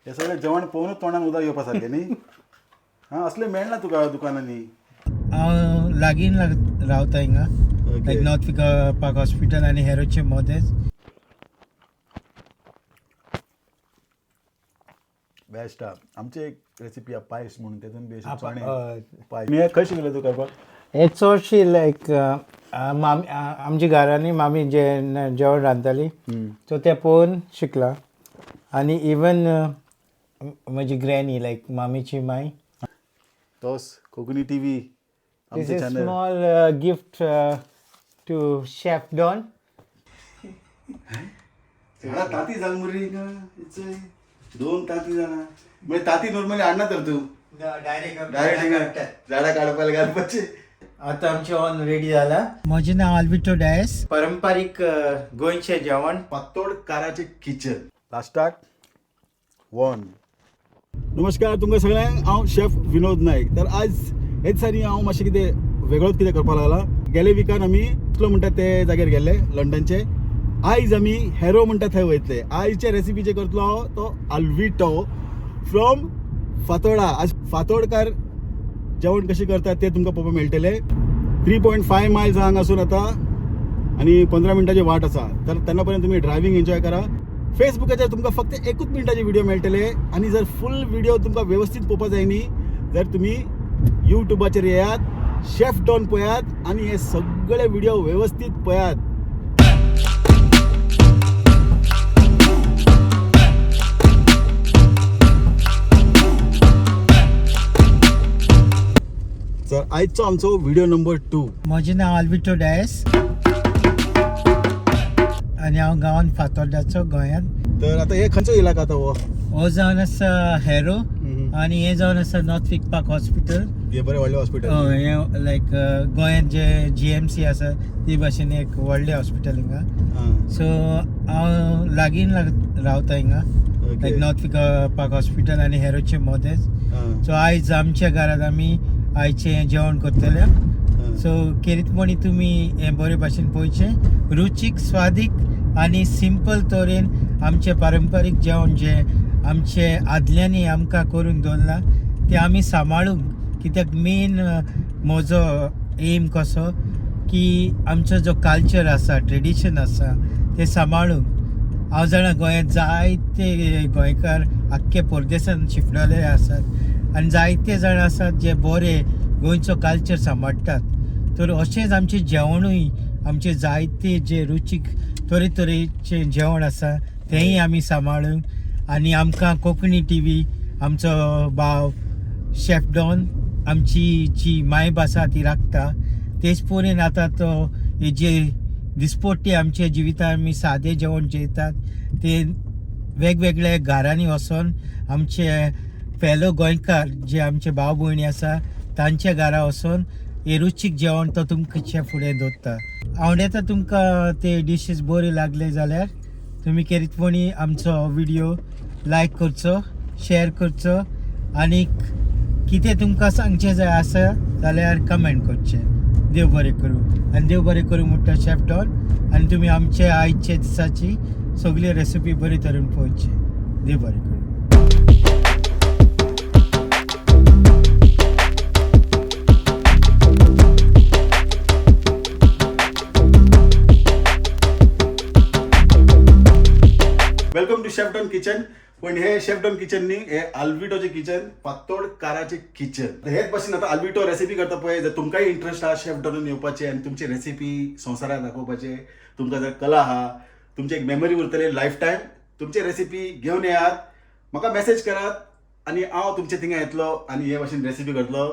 हे सगळे जेवण पळोवनूच तोंडान उदक येवपा सारकें न्ही. हां असले मेळना तुका दुकानांनी. हांव लागीं रावता हिंगा लायक नॉर्थ पार्क हॉस्पिटल आनी हेरोचे मदेंच. बेस्ट आमची एक रेसिपी आहे पायस म्हणून तेतून बी पायस. मी खंय शिकलो तू करपाक? हे चडशी लायक आमच्या घरांनी मामी जेवण रांदताली सो ते पळोवन शिकला. आनी इवन म्हजी ग्रॅनी लायक मामीची माय. तोच Konkani TV this is small gift to chef Don. ताती जाल मुरी दोन ताती जाणा म्हणजे ताती नॉर्मली आणना तर तू डायरेक्ट झाडा काडपाक घालपाचे. आता आमचे ऑन रेडी जाला. म्हजें नांव आल्विटो डायस. पारंपारीक गोंयचें जेवण पातोड काराचे किचन. लास्टाक वन. नमस्कार तुमकां सगळ्यांक. हांव शेफ विनोद नायक. तर आज हेच सारी हांव मातशें कितें वेगळोच कितें करपाक लागला. गेले विकान आमी कितलो म्हणटा ते जाग्यार गेल्ले लंडनचे. आयज आमी हेरो म्हणटा थंय वयतले. आयच्या रेसिपी जे करतलो हांव तो आल्विटो फ्रॉम फातोडा. आज फातोडकार जेवण कशें करतात ते तुमकां पळोवपाक मेळटले. 3.5 मायल्स हांगासून आता आनी 15 मिनटाची वाट आसा. तर तेन्ना पर्यंत तुमी ड्रायव्हिंग एन्जॉय करा. फेसबुकाचेर तुमकां फक्त 1 मिनटाचे व्हिडिओ मेळटले. आनी जर फूल व्हिडिओ तुमकां वेवस्थीत पळोवपाक जाय न्ही जर तुमी यूट्यूबाचेर येयात, शेफ डॉन पळयात आनी हे सगळे व्हिडिओ वेवस्थीत पळयात. तर आयचो आमचो व्हिडिओ नंबर 2. म्हजें नांव आल्विटो डायस आनी हांव गांवांत फातोर्डाचो गोंयांत. तर आता हे खंयचो इलाका आतां हो जावन आसा हेरो आनी हे जावन आसा नॉर्थ पार्क हॉस्पिटल. हे बरें व्हडलें हॉस्पिटल. हे लायक गोंयांत जे GMC आसा ती भाशेन एक व्हडलें हॉस्पिटल हिंगा. सो हांव लागीं रावता हिंगा लायक नॉर्थ पार्क हॉस्पिटल आनी हेरोचे मदेंच. सो आयज आमच्या घरांत आमी आयचें जेवण करतले. सो केरीतपणी तुमी हें बरे भाशेन पळोवचें. रुचीक, स्वादीक आनी सिंपल तरेन आमचें पारंपारीक जेवण जे आमचे आदल्यांनी आमकां करून दवरलां तें आमी सांबाळूंक. कित्याक मेन म्हजो एम कसो की आमचो जो कल्चर आसा, ट्रेडिशन आसा तें सांबाळूंक. हांव जाणा गोंयांत जायते गोंयकार आख्खे परदेसांत शिफ्टलेले आसात आनी जायते जाण आसात जे बरे गोंयचो कल्चर सांबाळटात. तर अशेंच आमचें जेवणूय आमचे जायते जे रुचीक तरेतरेचे जेवण आसा तेंय आमी सांबाळूंक. आनी आमकां कोंकणी टीव्ही आमचो भाव शेफ डॉन आमची जी मायभास आसा ती राखता. तेच परेन आतां तो हे जे दिसपट्टे आमच्या जिवितांत आमी सादें जेवण जेयतात ते वेगवेगळ्या घरांनी वचोन आमचे फेलो गोंयकार जे आमचे भाव भयणी आसा तांच्या घरा वचोन हे रुचीक जेवण तो तुमच्या फुडें दवरता. आवडेता तुमकां ते डिशीज बरे लागले जाल्यार तुमी केरीतपणी आमचो व्हिडिओ लायक करचो, शेअर करचो आनी कितें तुमकां सांगचें जाय आसा जाल्यार कमेंट करचें. देव बरें करूं. आनी देव बरें करूं म्हणटा शेफ डॉन. आनी तुमी आमचे आयचे दिसाची सगळी रेसिपी बरे तरेन पळोवची. देव बरें करूं. Welcome to chef Don kitchen. पण हे शेफ डॉन किचन न्ही, हे आल्विटोचे किचन, पातोड काराचे किचन. हेच भाशेन आता आल्विटो रेसिपी करता पळय. जर तुमकांय इंट्रस्ट आहा शेफ डॉनान येवपाचे आनी तुमची रेसिपी संवसाराक दाखोवपाचे, तुमकां जर कला आहा, तुमची एक मेमरी उरतली लायफ टायम, तुमची रेसिपी घेवन येयात, म्हाका मेसेज करात आनी हांव तुमचे थिंगा येतलो आनी हे भाशेन रेसिपी करतलो.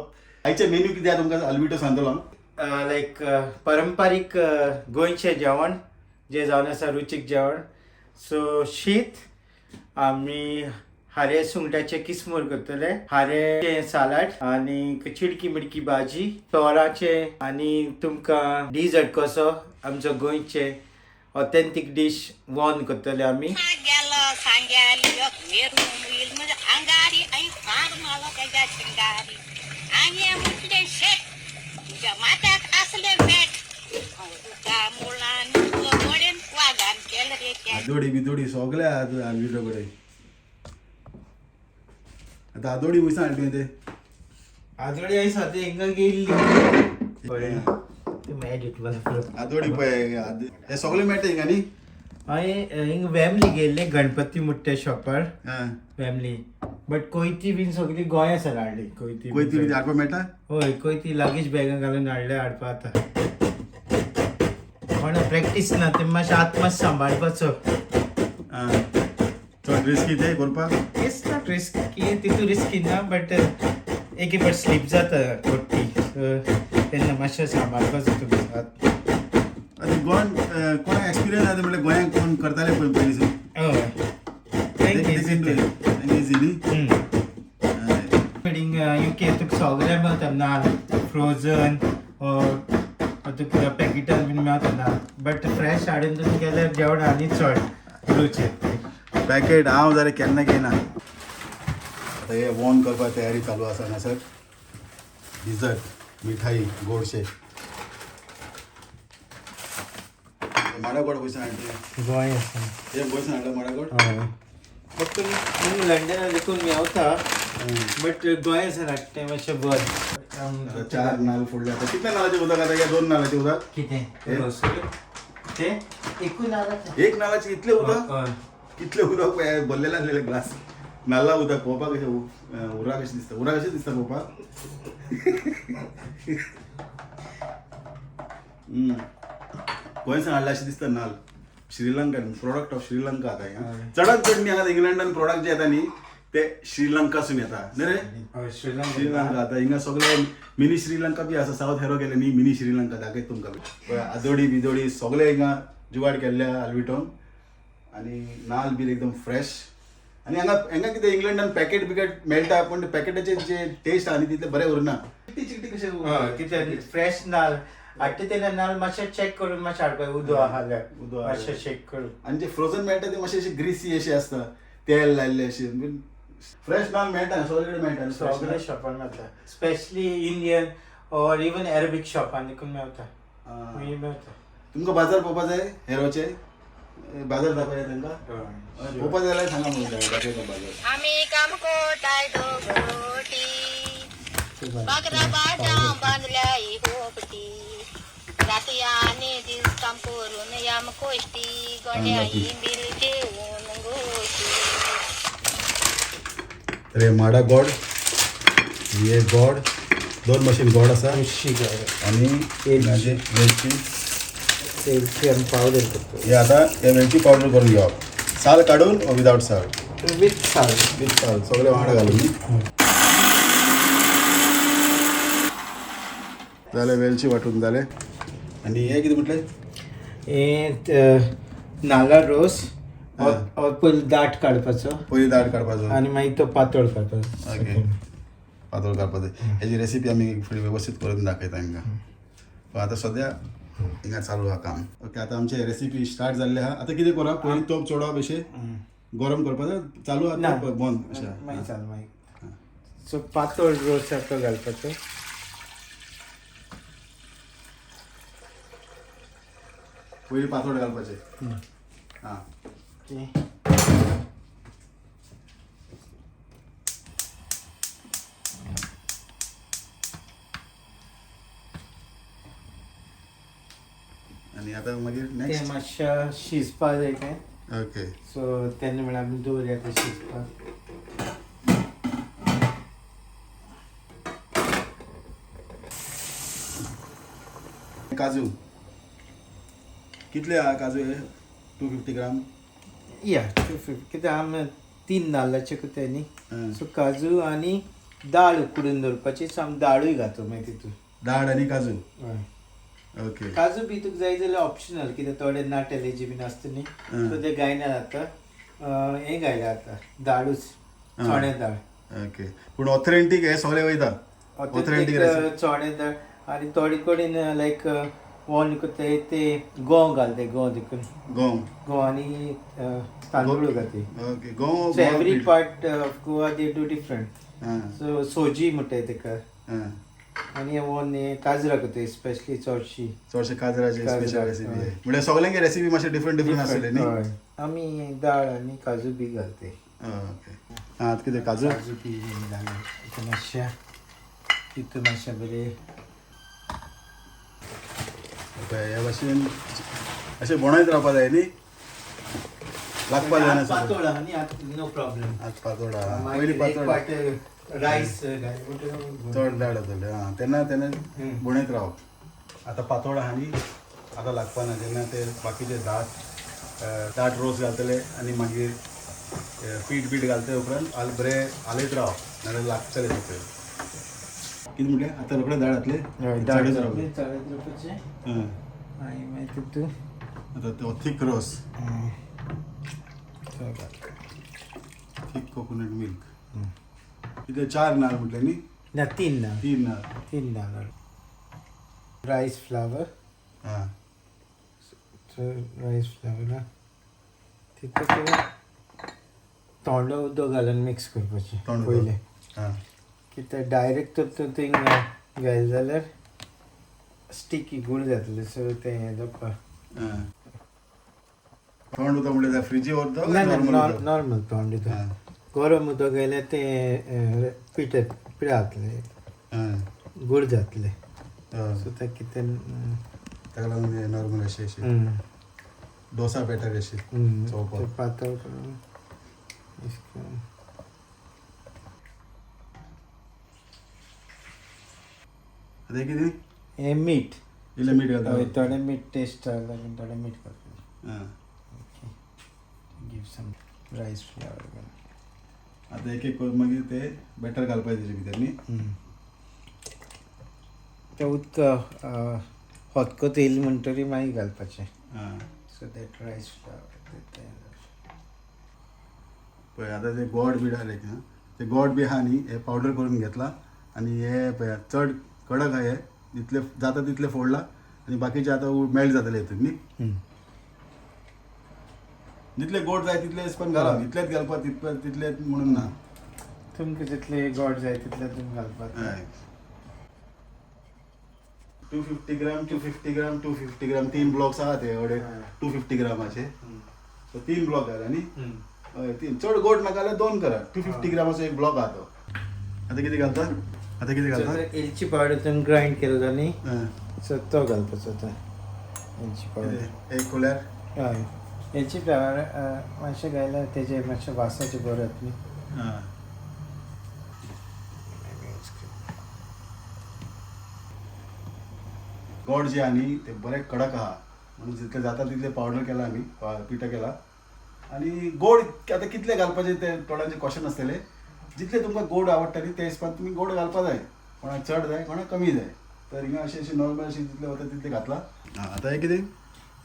आयचे मेन्यू कितें आहा तुमकां आल्विटो सांगतलो. लायक पारंपारीक गोंयचें जेवण जे जावन आसा रुचीक जेवण. सो शीत आमी हारे सुंगटाचे किसमूर करतले, हारे सालाड आनी चिडकी मिडकी भाजी, तोराचे आनी तुमकां डिजर्ट कसो आमचो गोंयचे ऑथेंटीक डिश वॉन करतले आमी. दोडी बिदोडी सगळे आहा आल्विटो कडेन. आता आदोडी वयसा हाडली ते आजोडी आई सध्या हिंगा गेल्ली ते मॅच येतलो आदोडी पळय हे सगळे मेळटा हिंगा न्ही हांवें हिंग वॅमली गेल्ले गणपती मुट्टे शॉपार वॅमली बट कोयती बीन सगळी गोंयासान हाडली कोयती कोयती हाडपा मेळटा होय कोयती लागीच बॅगां घालून हाडले हाडपा आता पण प्रॅक्टीस ना ते मातशें आत्मास सांबाळपाचो चड रिस्की ते करपाक इट्स नॉट रिस्की तितू रिस्की ना बट एक फावट स्लीप जाता कोट्टी तेन्ना मातशें सांबाळपाचो तुमी हात आनी गोंयान कोणाक एक्सपिरियन्स आसा म्हणल्यार गोंयांत कोण करताले पळय पयलीं हय इजी न्ही युके तुका सगळे मेळटा नाल फ्रोजन तुका पॅकेटान बीन मेळटा नाल बट फ्रेश हाडून तुमी गेल्यार जेवण आनी चड रुची पॅकेट हांव जाल्यार केन्ना घेयना आतां हे वॉर्न करपाक तयारी चालू आसा हांगासर डिजर्ट मिठाई गोडशे माडागोड पयसा हाडले गोंय आसा हे पयसा हाडला माडागोड हय फक्त लंडनान देखून मेवता बट गोंयासान हाडटा मातशें बरें 4 नाल्ल फोडले आतां कितले नाल्लाचें उदक आतां या 2 नाल्लाचें उदक कितें ते एकूच नाल्लाचें एक नाल्लाचें इतलें उदक कितलें उदक पळय भरलेलें आसलेलें ग्लास नाल्ला उदक पळोवपाक कशें उर्रा कशें दिसता पळोवपाक गोंयसान हाडला अशें दिसता नाल्ल श्रीलंकन प्रोडक्ट ऑफ श्रीलंका आतां हिंगा चडांत चड न्ही हांगा इंग्लंडान प्रोडक्ट जे येता न्ही ते श्रीलंकासून येता न्ही रे श्रीलंका आतां हिंगा सगळे मिनी श्रीलंका बी आसा सावथ हेरो केले न्ही मिनी श्रीलंका दाखयत तुमकां पळय आदोडी बिदोडी सगळे हिंगा जुगाड केल्ल्या आल्विटोन आनी नाल्ल बी एकदम फ्रेश आनी हांगा कितें इंग्लंडान पॅकेट बिकेट मेळटा पूण पॅकेटाचे जे टेस्ट आहा न्ही तितले बरें उरना चिकटी कशें कितें फ्रेश नाल्ल हाडटा तेन्ना नाल्ल मातशें चॅक करून मातशें हाडपाक उदो आहा जाल्यार मातशें चॅक करून आनी जे फ्रोजन मेळटा ते मातशे अशे ग्रिसी अशे आसता तेल लायल्ले अशे फ्रेश नाल्ल मेळटा सगळे कडेन मेळटा सगळे शॉपान मेळटा specially Indian or even Arabic शॉपान देखून मेळटा मेळटा तुमकां बाजार पळोवपा जाय हेरोचे बाजार दाखोवया तांकां पळोवपा जाय जाल्यार सांगा म्हणून दाखयता बाजार आम्ही काम कोटाय दोघोटी बकरा बाजा बांधल्या होपटी रातयाने दिस काम करून याम कोष्टी गोंड्या बिल जेवून गोष्टी तर हे माडा गोड हे गोड 2 मशीन गोड आसा आनी वेलची वेलची पावडर करतो हे आतां हे वेलची पावडर करून घेवप साल काडून विदाउट साल विथ साल सगळे वांगडा घालून न्ही जालें वेलची वांटून जालें आनी हे कितें म्हटलें हे नाल्ला रोस पयलीं दाट काडपाचो पयलीं दाट काडपाचो आनी मागीर तो पातळ काडपाचो ओके पातळ काडपाचो हेजी रेसिपी आमी फुडें वेवस्थीत करून दाखयता हिंगा पण आतां सद्या हिंगा चालू आहा काम ओके आतां आमचे रेसिपी स्टार्ट जाल्ले आहा आतां कितें करप पयलीं तोप चोडप अशें गरम करपाचो चालू आहा बंद अशें मागीर चाल मागीर सो पातळ रोस सारको घालपाचो पयलीं पातळ घालपाचें हां आनी आतां मागीर तें नेक्स्ट मातशें शिजपा जाय तें ओके सो तेन्ना म्हळ्यार आमी दवरया तें शिजपाक काजू कितले आहा काजू हे 250 ग्राम या 250 कित्याक आमी 3 नाल्लाचे कुते न्ही सो काजू आनी दाळ उकडून दवरपाची सो आमी दाळूय घालता मागीर तितून दाळ आनी काजू हय ओके काजू बी तुका जाय जाल्यार ऑप्शनल कित्याक थोडे नाटेलेजी बीन आसता न्ही सो ते गायना जाता हें गायलें जाता दाळूच चणे दाळ ओके पूण ऑथेंटीक हे सगळे वयता ऑथेंटीक चणे दाळ आनी थोडे कडेन लायक वॉन करता ते गंव घालता गंव देखून गंव आनी तांदूळ घालता ओके गंव so every part of Goa they do different so सोजी म्हणटाय तेका आनी वॉन काजरां करता स्पेशली चडशे काजराची स्पेशल रेसिपी आहे म्हणजे सगळ्यांचे रेसिपी मातशे डिफरंट आसले न्ही आमी दाळ आनी काजू बी घालता ओके हां कितें काजू काजू ती घालून तितून मातशें बरें ह्या भाशेन अशें बनयत रावपा जाय न्ही लागपा जायना सगळें पातोळ आहा न्ही आतां नो प्रॉब्लेम आज पातोड आहा पयलीं पातोड रायस चड दाट जातले हां तेन्ना बनयत रावप आतां पातोड आहा न्ही आतां लागपा ना जेन्ना ते बाकीचे दाट रोस घालतले आनी मागीर पीठ घालते उपरांत बरें हालयत रावप नाजाल्यार लागतले सकयल कितें म्हणलें आतां रोखडें दाट जातले चडत रावले रावपाचें हां आनी मागीर तितून आतां तो थीक रोस थीक कोकोनट मिल्क कितें 4 नाल्ल म्हटले न्ही ना 3 नाल्ल 3 नाल्ल रायस फ्लावर हां रायस फ्लावर तितून थोडं उदक घालून मिक्स करपाचें पयलें हां कित्याक डायरेक्ट तर थिंग घाल जाल्यार स्टिकी गूळ जातले सो तें हें जावपा थंड उदक म्हणल्यार फ्रिजी व्हरता ना नॉर्मल थंड उदक गरम उदक घायल्यार तें पीठ जातलें गूळ जातलें सो तें कितें ताका लागून नॉर्मल अशें डोसा बॅटर अशें चोवपाक पातळ करून आतां कितें हें मीठ इल्लें मीठ घालता थोडें मीठ टेस्ट लागून थोडें मीठ करपाचें हां गिव सम रायस फ्लावर आतां एक करून मागीर ते बॅटर घालपाचें तेजे भितर न्ही तें उदक खतखत येयली म्हणटरी मागीर घालपाचें हां सो दॅट रायस फ्लावर पळय आतां ते गोड बी डायरेक्ट ते गोड बी आहा न्ही हे पावडर करून घेतला आनी हे पळय चड कडक आहा हे जितले जाता तितले फोडला आनी बाकीचे आतां मेल्ट जातले हितून न्ही जितले गोड जाय तितले पण घाला इतलेच घालपाक तितलेच म्हणून ना तुमकां जितले गोड जाय तितले तुमी घालपाक हय 250 ग्राम 250 ग्राम 250 ग्राम 3 ब्लॉक्स आहा ते एवढे 250 ग्रामाचे सो 3 ब्लॉक घाला न्ही हय 3 चड गोड नाका जाल्यार 2 करा 250 ग्रामाचो एक ब्लॉक आहा तो आतां कितें घालता एलची पावडर तुमी ग्रायंड केल्लो न्ही हां सो तो घालपाचो तो एलची पावडर एक कोल्यार हय एलची फ्लावर मातशें घायल्यार तेजे मातशें वासाचे बरें जाता न्ही हां गोड जे आहा न्ही ते बरें कडक आहा म्हणून जितले जाता तितले पावडर केला आमी पिठो केला आनी गोड आतां कितले घालपाचे ते थोड्यांचे क्वेश्चन आसतले जितले तुमकां गोड आवडटा न्ही ते हिसपान तुमी गोड घालपा जाय कोणाक चड जाय कोणाक कमी जाय तर हिंगा अशी नॉर्मल अशी जितले वता तितले घातला आतां हे कितें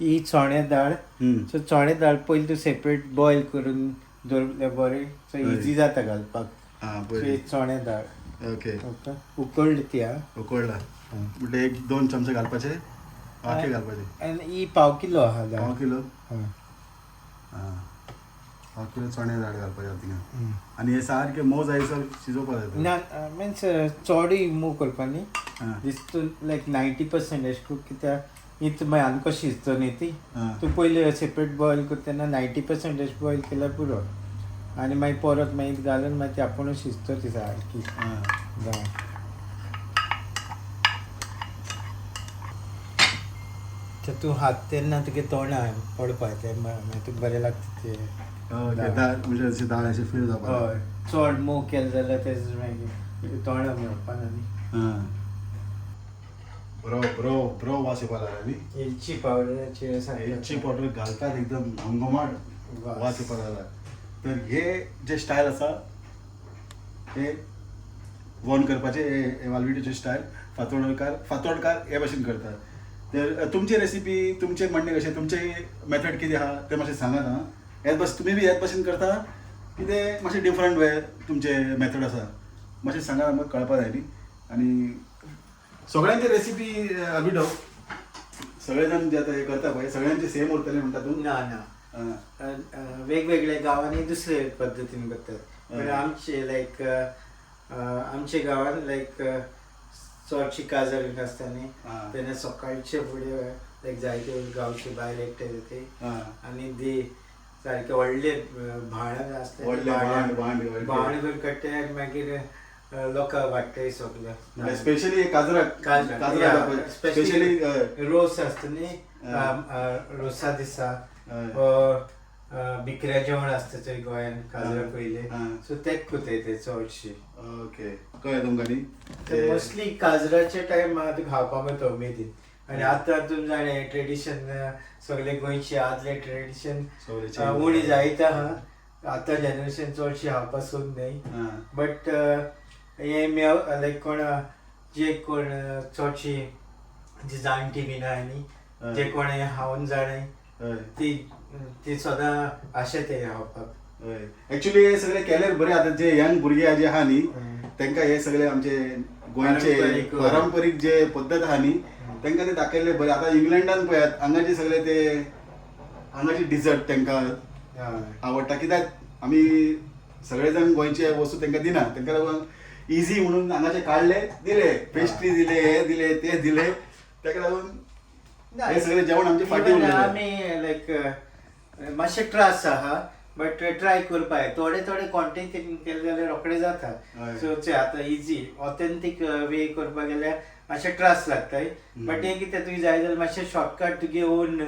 ही चणे दाळ सो चणे दाळ पयलीं तूं सेपरेट बॉयल करून दवरल्यार बरें सो इजी जाता घालपाक हां सो बरें ही चणे दाळ ओके उकळ्ळी ती उकळला म्हणजे 1-2 चमचे घालपाचे आखे घालपाचे आनी ही पाव किलो आहा दाळ पाव किलो हय हां पाव किलो चणे दाळ घालपाचे थिंगा आनी हे सारके मोव जायसर शिजोवपा जाय ना मिन्स चडूय मूव करपा न्ही हां दिसता लायक 90% एश करून कित्याक हीच मागीर आनी कशी शिजता न्ही ती हां तूं पयलीं सेपरेट बॉयल करता तेन्ना 90% एश बॉयल केल्यार पुरो आनी मागीर परत मागीर घालून मागीर ती आपुणूच शिजता ती सारकी हां दाळ तूं हात तेन्ना तुगे तोंडा पडपा ते मागीर तुका बरें लागता ते दाळ म्हणजे अशी दाळ अशी फील जावपा हय चड मोव केलें जाल्यार तेज मागीर तोंडा मेळपाना न्ही हां बरो वास येवपा लागला न्ही एलची पावडराची एलची पावडर घालतात एकदम घमघमाट वास येवपा लागला तर हे जे स्टायल आसा हे वन करपाचे हे वालविटीचे स्टायल फातोडकार हे भाशेन करतात तर तुमची रेसिपी तुमचें म्हणणें कशें तुमचें मेथड कितें आहा तें मातशें सांगात आं हेच बस तुमी बी हेच भाशेन करता कितें मातशें डिफरंट वे तुमचे मेथड आसा मातशें सांगात आमकां कळपा जाय न्ही आनी सगळ्यांची रेसिपी विडो सगळे जाण जे आतां हे करता पळय सगळ्यांचे सेम उरतले म्हणटा तूं ना ना वेगवेगळ्या गांवांनी दुसरे पद्दतीन करतात पण आमचे लायक आमच्या गांवान लायक चडशी काजार आसता न्ही तेन्ना सकाळचे फुडें लायक जायते गांवचे भायर एकठांय जाता आनी दी सारखे व्हडले भाण आसता व्हडले भांड भाण करून कट्टे मागीर लोकांक वाडटाय सगळं स्पेशली काजरा स्पेशली रोस आसता न्ही रोसा दिसा बिकऱ्या जेवण आसता थंय गोंयान काजरा पयले सो तेच कोताय ते चडशे. ओके कळ्ळें तुमकां न्ही मोस्टली काजराच्या टायमार खावपाक वता उमेदीन. आनी आतां तुमी जाणे ट्रेडिशन सगळे गोंयचे आदले ट्रेडिशन उणी जायत आहा. आतां जनरेशन चडशे खावपाक सोदनाय बट हे लायक कोण जे कोण चडशी जी जाणटी बीन आहा न्ही जे कोण खावन जाणाय ती सदां आशे ते खावपाक. एक्चुअली हे सगळे केल्यार बरे. आता जे यंग भुरगे जे आहा न्ही तांकां हे सगळे आमचे गोंयचे पारंपरीक जे पद्दत आहा न्ही तांकां ते दाखयले बरे. आता इंग्लंडान पळयात हांगाचे सगळे ते हांगाची डिजर्ट तांकां आवडटा कित्याक आमी सगळे जाण गोंयचे वस्तू तांकां दिना. तांकां लागून इजी म्हणून हांगाचे काडले दिले पेस्ट्री दिले हे दिले ते दिले ताका लागून हे सगळे जेवण आमचे फाटी उरले. आमी लायक मातशे त्रास आहा बट ट्राय करपाक थोडे थोडे क्वॉन्टिटी केले जाल्यार रोखडे जाता. सो आतां इजी ऑथेंटीक वे करपाक गेल्यार मातशे त्रास लागताय बट हे कितें तुवें जाय जाल्यार मातशें शॉर्टकट तुगे ओन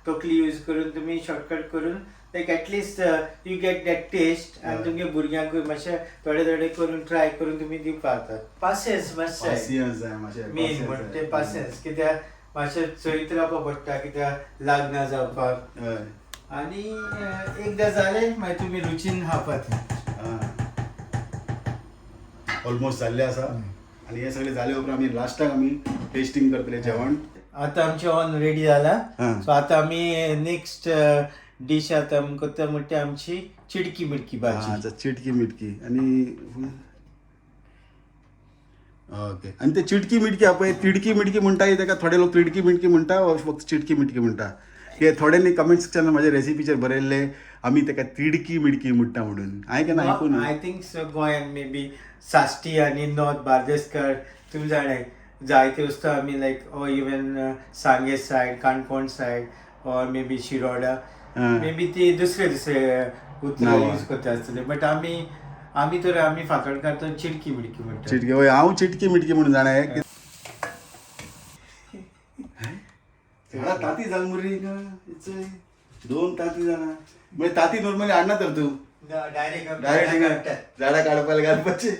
तकली यूज करून तुमी शॉर्टकट करून like at least you get that taste आनी तुमगे भुरग्यांकूय मातशें थोडे थोडे करून ट्राय करून तुमी दिवपाक जाता. पासियन्स मातशें मेन म्हणटा तें पासियन्स कित्याक मातशें चयत रावपाक पडटा कित्याक लागना जावपाक आनी एकदां जालें मागीर तुमी रुचीन खावपाक. ऑलमोस्ट जाल्ले आसा आनी हे सगळे जाले उपरांत आमी लास्टाक आमी टेस्टिंग करतले जेवण. आतां आमचें ऑन रेडी जाला सो आतां आमी नेक्स्ट डिश आतां करता म्हणटा ती आमची चिडकी मिडकी भाजी. चिटकी मिटकी आनी ओके आनी ते चिटकी मिटकी आहा पळय तिडकी मिटकी म्हणटा ताका थोडे लोक तिडकी मिटकी म्हणटा वा फक्त चिटकी मिटकी म्हणटा. हे थोड्यांनी कमेंट सेक्शनान म्हाज्या रेसिपीचेर बरयल्ले आमी ताका तिडकी मिडकी म्हणटा म्हणून. हांवें केन्ना आयकून ना. आय थिंक सो गोंयान मे बी साश्टी आनी नॉर्थ बार्देसकार तुमी जाणाय जायते वस्तू आमी लायक इवन सांगे said Canacona said or may be Shiroda may be ती दुसरे दुसरे उतरां यूज करता आसतले बट आमी तर आमी फातोडकार तर चिडकी मिडकी म्हणटा. चिटकी हय हांव चिटकी मिटकी म्हणून जाणाय. ताती जाल मुरी दोन ताती जाणा म्हणजे ताती नॉर्मली हाडना तर तूं डायरेक्ट झाडां काडपाक घालपाचे.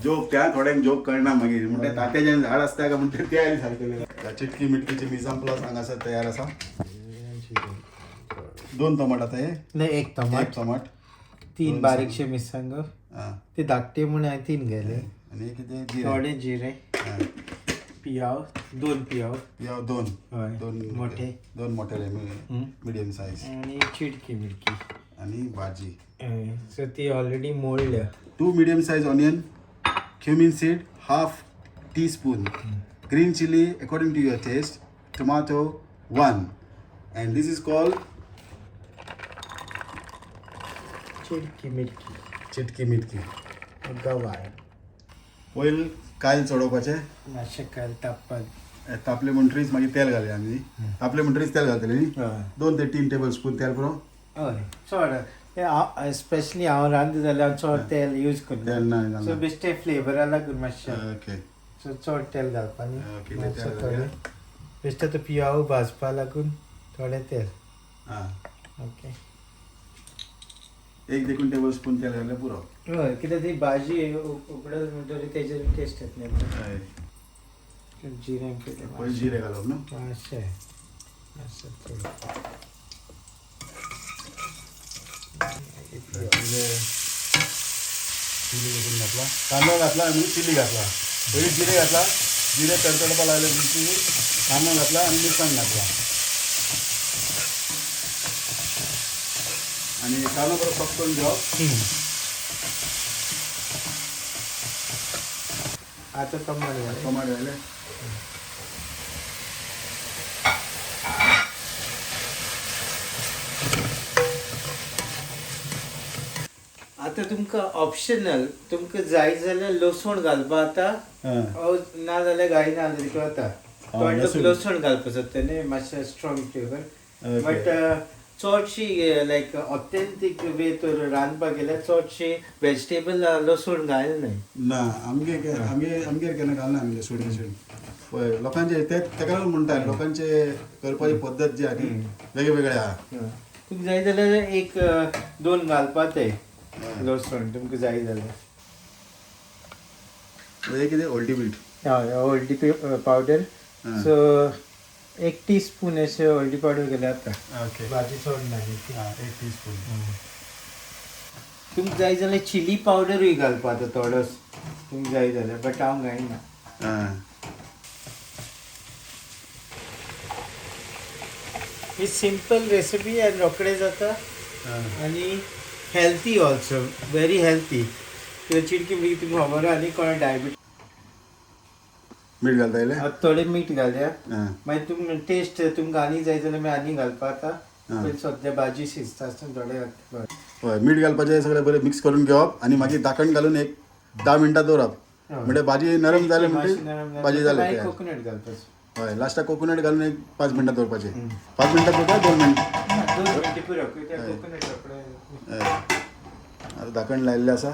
जोक त्या थोड्यांक जोक कळना मागीर म्हणटा तात्याचें झाड आसता काय म्हणटा ते आनी सारकें. चिटकी मिटकीचे मिजान प्लस हांगासर तयार आसा. 2 टमाट आता हे नाही एक टमाट 3 बारीकशे मिरसांग ते धाकटे म्हणून हांवें 3 गेले आनी कितें थोडे जिरे पियाव 2 पियाव 2 मोठे मिडियम सायज आणि चिडकी मिडकी आणि भाजी. सो ती already मोडल्या. 2 medium size onion, cumin seed, half teaspoon, green chili according to your taste, tomato 1, and this is called चिटकी मिटकी. गवार पयल कायल चडोवपाचे मातशें काल तापपाक तापले म्हणटरीच मागीर तेल घालया आमी. तापले म्हणटरीच तेल घालतले न्ही 2 ते 3 tablespoon तेल पुरो. हय चड स्पेशली हांव रांदता जाल्यार चड तेल यूज करता. तेल ना सो बेश्टे फ्लेवरा लागून मातशें ओके सो चड तेल घालपा ओके न्ही तेल थोडें बेश्टे तो पियाव भाजपा लागून थोडें तेल. हां ओके 1 देखून tablespoon तेल घातले पुरो. हय कित्याक ती भाजी उकडत म्हणटरी तेजेर टेस्ट येतले. जिरें पिलें पयल जिरे घालप न्हू. मातशें चिली देखून घातला कांदो घातला आनी चिली घातला. पयलीं जिरे घातला जिरे तडतडपा लागले म्हणटकीर कांदो घातला आनी मिरसांग घातला आनी कांदो बरो सॉफ्ट करून घेवप. आतां टमाट घाले आतां तुमकां ऑप्शनल तुमकां जाय जाल्यार लसूण घालपा जाता ना जाल्यार घायना जाल्यार जाता. लसूण घालपा जाता न्ही मातशें स्ट्रॉंग फ्लेवर बट चडशी लायक ऑथेंटीक वे तर रांदपाक गेल्यार चडशी वेजिटेबल लसूण घाल नाही. ना आमगे केन्ना घालना आमगे सोडी पळय लोकांचे तेका म्हणटा लोकांचे करपाची पद्दत जी आहा ती वेगवेगळे आहा. तुमकां जाय जाल्यार एक 2 घालपाक ते लसूण तुमकां जाय जाल्यार. हे कितें हळदी मीठ हय हळदी पावडर. सो 1 टीस्पून अशें हळदी पावडर घाल्यार जाता. ओके भाजी चड नाही. 1 टीस्पून. तुमकां जाय जाल्यार चिली पावडरूय घालपाक जाता थोडोस तुमकां जाय जाल्यार, बट हांव घायना. ही सिंपल रेसिपी आनी रोखडे जाता आनी हेल्थी ऑल्सो, व्हेरी हेल्थी. चिडकी बी तुमकां खबर आहा न्ही कोणा डायबिटीज. मीठ घालता येले थोडे मीठ घालया. मागीर तुमकां टेस्ट तुमकां आनी जाय जाल्यार मागीर आनी घालपा जाता. पण सद्या भाजी शिजता आसतना थोडे घालता. हय मीठ घालपाचें सगळें बरें मिक्स करून घेवप आनी मागीर धाकण घालून एक 10 मिनटां दवरप. म्हणजे भाजी नरम जाली म्हणजे भाजी जाली. मागीर कोकोनट घालपाचें. हय लास्टाक कोकोनट घालून एक 5 मिनटां दवरपाचें. 5 मिनटां दवरता 2 मिनटां. 2 मिनटां पुरो कित्याक कोकोनट रोखडे. आतां धाकण लायिल्लें आसा.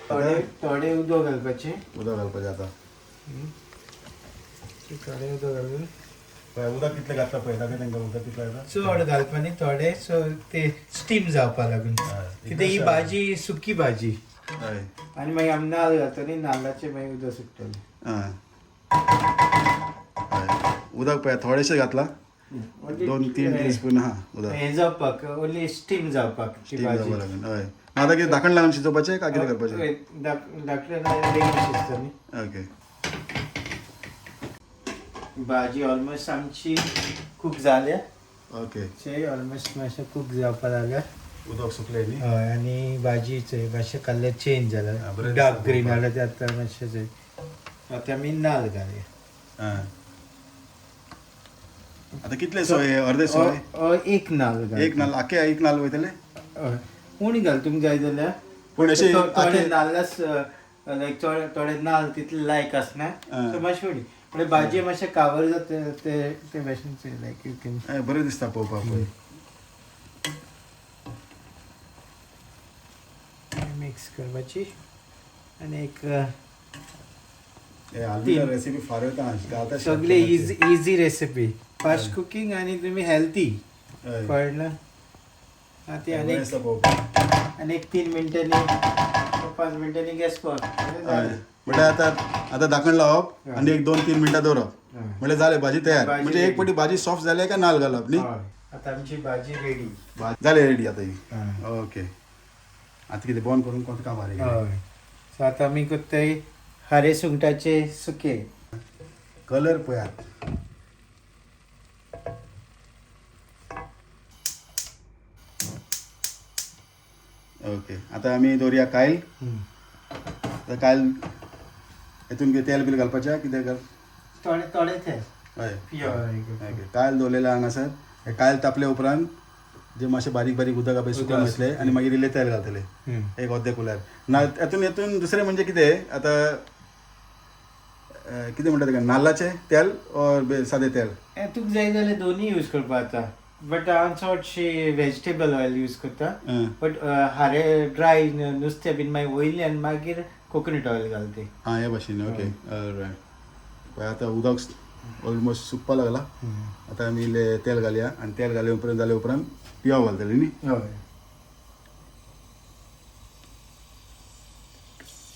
थोडे उदक घालपाचें. उदक घालपाचें आतां. थोडे उदक घालून उदक कितलें घातला पळय ताका तांकां उदक कितलें घालता चड घालपा न्ही थोडे. सो ते स्टीम जावपा लागून कित्याक ही भाजी सुकी भाजी. हय आनी मागीर आमी नाल्ल घालता न्ही नाल्लाचें मागीर उदक सुट्टलें. उदक पळय थोडेशें घातला. 2-3 टीस्पून आहा उदक. हें जावपाक ओन्ली स्टीम जावपाक ती भाजी. हय आतां कितें धाकण लावन शिजोवपाचें काय कितें करपाचें. धाकलें बेगीन शिजता न्ही. ओके भाजी ऑलमोस्ट आमची कूक जाल्या. ओके ऑलमोस्ट मातशें कूक जावपा लागल्या. उदक सुकलें न्ही. हय आनी भाजीचें मातशें कलर चेंज जाला. बरें डार्क ग्रीन जाल्यार ते आतां मातशें आतां आमी नाल्ल घालया. आतां कितले सोय अर्दे सोय. एक नाल्ल घाल. एक नाल्ल आख्खे एक नाल्ल वयतले. हय उणी घाल तुमकां जाय जाल्यार. पूण अशें थोडे नाल्लास लायक थोडे नाल्ल तितले लायक आसना. सो मातशें उणी म्हणजे भाजी मातशें कावर जाता ते भाशेन लायक यू कॅन. बरें दिसता पळोवपाक पळय. मिक्स करपाची आनी एक रेसिपी फार येता सगळे इजी रेसिपी. फास्ट कुकिंग आनी तुमी हेल्थी कळना. आतां आनी एक 3 मिनटांनी 5 मिनटांनी गॅस कर म्हणजे आतां धाकण लावप आनी एक 2-3 मिनटां दवरप म्हणजे जालें भाजी तयार. म्हणजे एक पटी भाजी सॉफ्ट जाले काय नाल्ल घालप न्ही. आतां आमची भाजी रेडी जालें रेडी आतां ही. ओके आतां कितें बंद करून कोणतें काम आहा. हय सो आतां आमी करताय खारे सुंगटाचे सुके. कलर पळयात. ओके आतां आमी दवरया कायल. आतां कायल हेतून कितें तेल बील घालपाचें कितें घाल. थोडे ते हय ओके कायल दवरलेलें हांगासर. हे कायल तापले उपरांत जे मातशें बारीक बारीक उदक पळय सुकून वयतलें आनी मागीर इल्लें तेल घालतले एक अर्दे कुल्यार. ना हेतून दुसरें म्हणजे कितें आतां कितें म्हणटा तेका नाल्लाचें तेल ऑर सादें तेल. तुका जाय जाल्यार दोनूय यूज करपा जाता. बट हांव चडशी वेजिटेबल ऑयल यूज करता. बट हारे ड्राय नुस्तें बीन मागीर वयली आनी मागीर कोकोनट ऑयल घालता. हे भाशेन. ओके रायट पळय आतां उदक ऑलमोस्ट सुकपा लागला. आतां आमी इल्लें तेल घालया आनी तेल घाले उपरांत जाले उपरांत पियाव घालतले न्ही. हय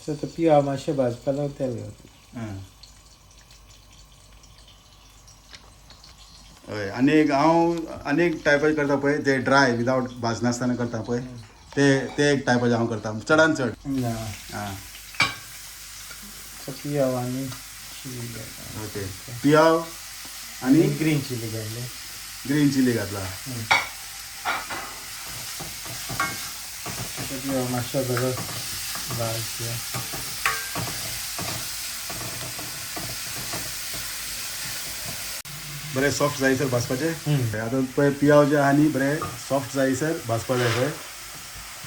सो तो पियाव मातशें भाजपा लागून तेल घालता. हय हांव आनी एक टायपाचें करता पळय जे ड्राय विदावट भाजनासतना करता पळय ते एक टायपाचें हांव करता चडान चड. पियाव आनी चिली घालता. ओके पियाव आनी ग्रीन चिली घातले. ग्रीन चिली घातला. पियाव मातसो बरो भाजया. बरें सॉफ्ट जायसर भाजपाचें. आतां पळय पियाव जे आहा न्ही बरें सॉफ्ट जायसर भाजपा जाय पळय.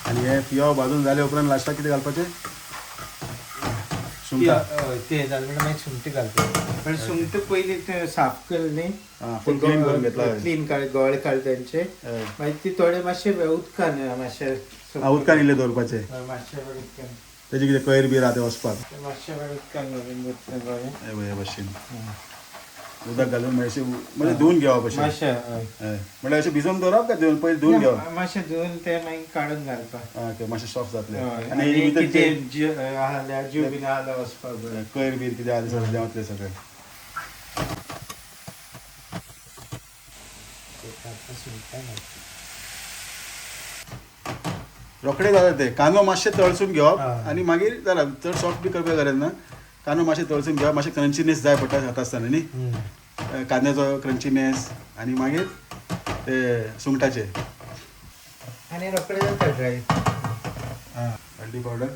आनी हे पियाव भाजून जाले उपरांत लास्टाक कितें घालपाचें सुंगटां ते जालें म्हणल्यार मागीर सुंगटां घालता पण सुंगटां पयलीं ते साफ केलें फुल क्लीन करून घेतला क्लीन गोळे काडले तेंचे मागीर ती थोडे मातशे उदकान मातशे उदकान इल्ले दवरपाचे मातशे वेळ उदकान तेजे कितें कोयर बी राहते वचपाक मातशे वेळ उदकान घालून दवरता गोळे हे भाशेन उदक घालून म्हणजे धुवन घेवप अशें मातशे म्हणजे अशें भिजोवन दवरप काय धुवन पयलीं धुवन घेवप मातशे धुवन ते मागीर काडून घालपाक ओके मातशें सॉफ्ट जातले आनी भितर ते कितें आहल्यार जीव बीन आहल्यार वचपाक बरें कोयर बी कितें आहा सगळें देंवतलें सगळें रोखडे जाता ते कांदो मातशें तळसून घेवप आनी मागीर जालां चड सॉफ्ट बी करपाक गरज ना कांदो मातशें तळसून घेवप मातशें क्रंचीनेस जाय पडटा खाता आसतना न्ही कांद्याचो क्रंचीनेस आनी मागीर ते सुंगटाचे आनी रोखडे जाता ड्राय हळदी पावडर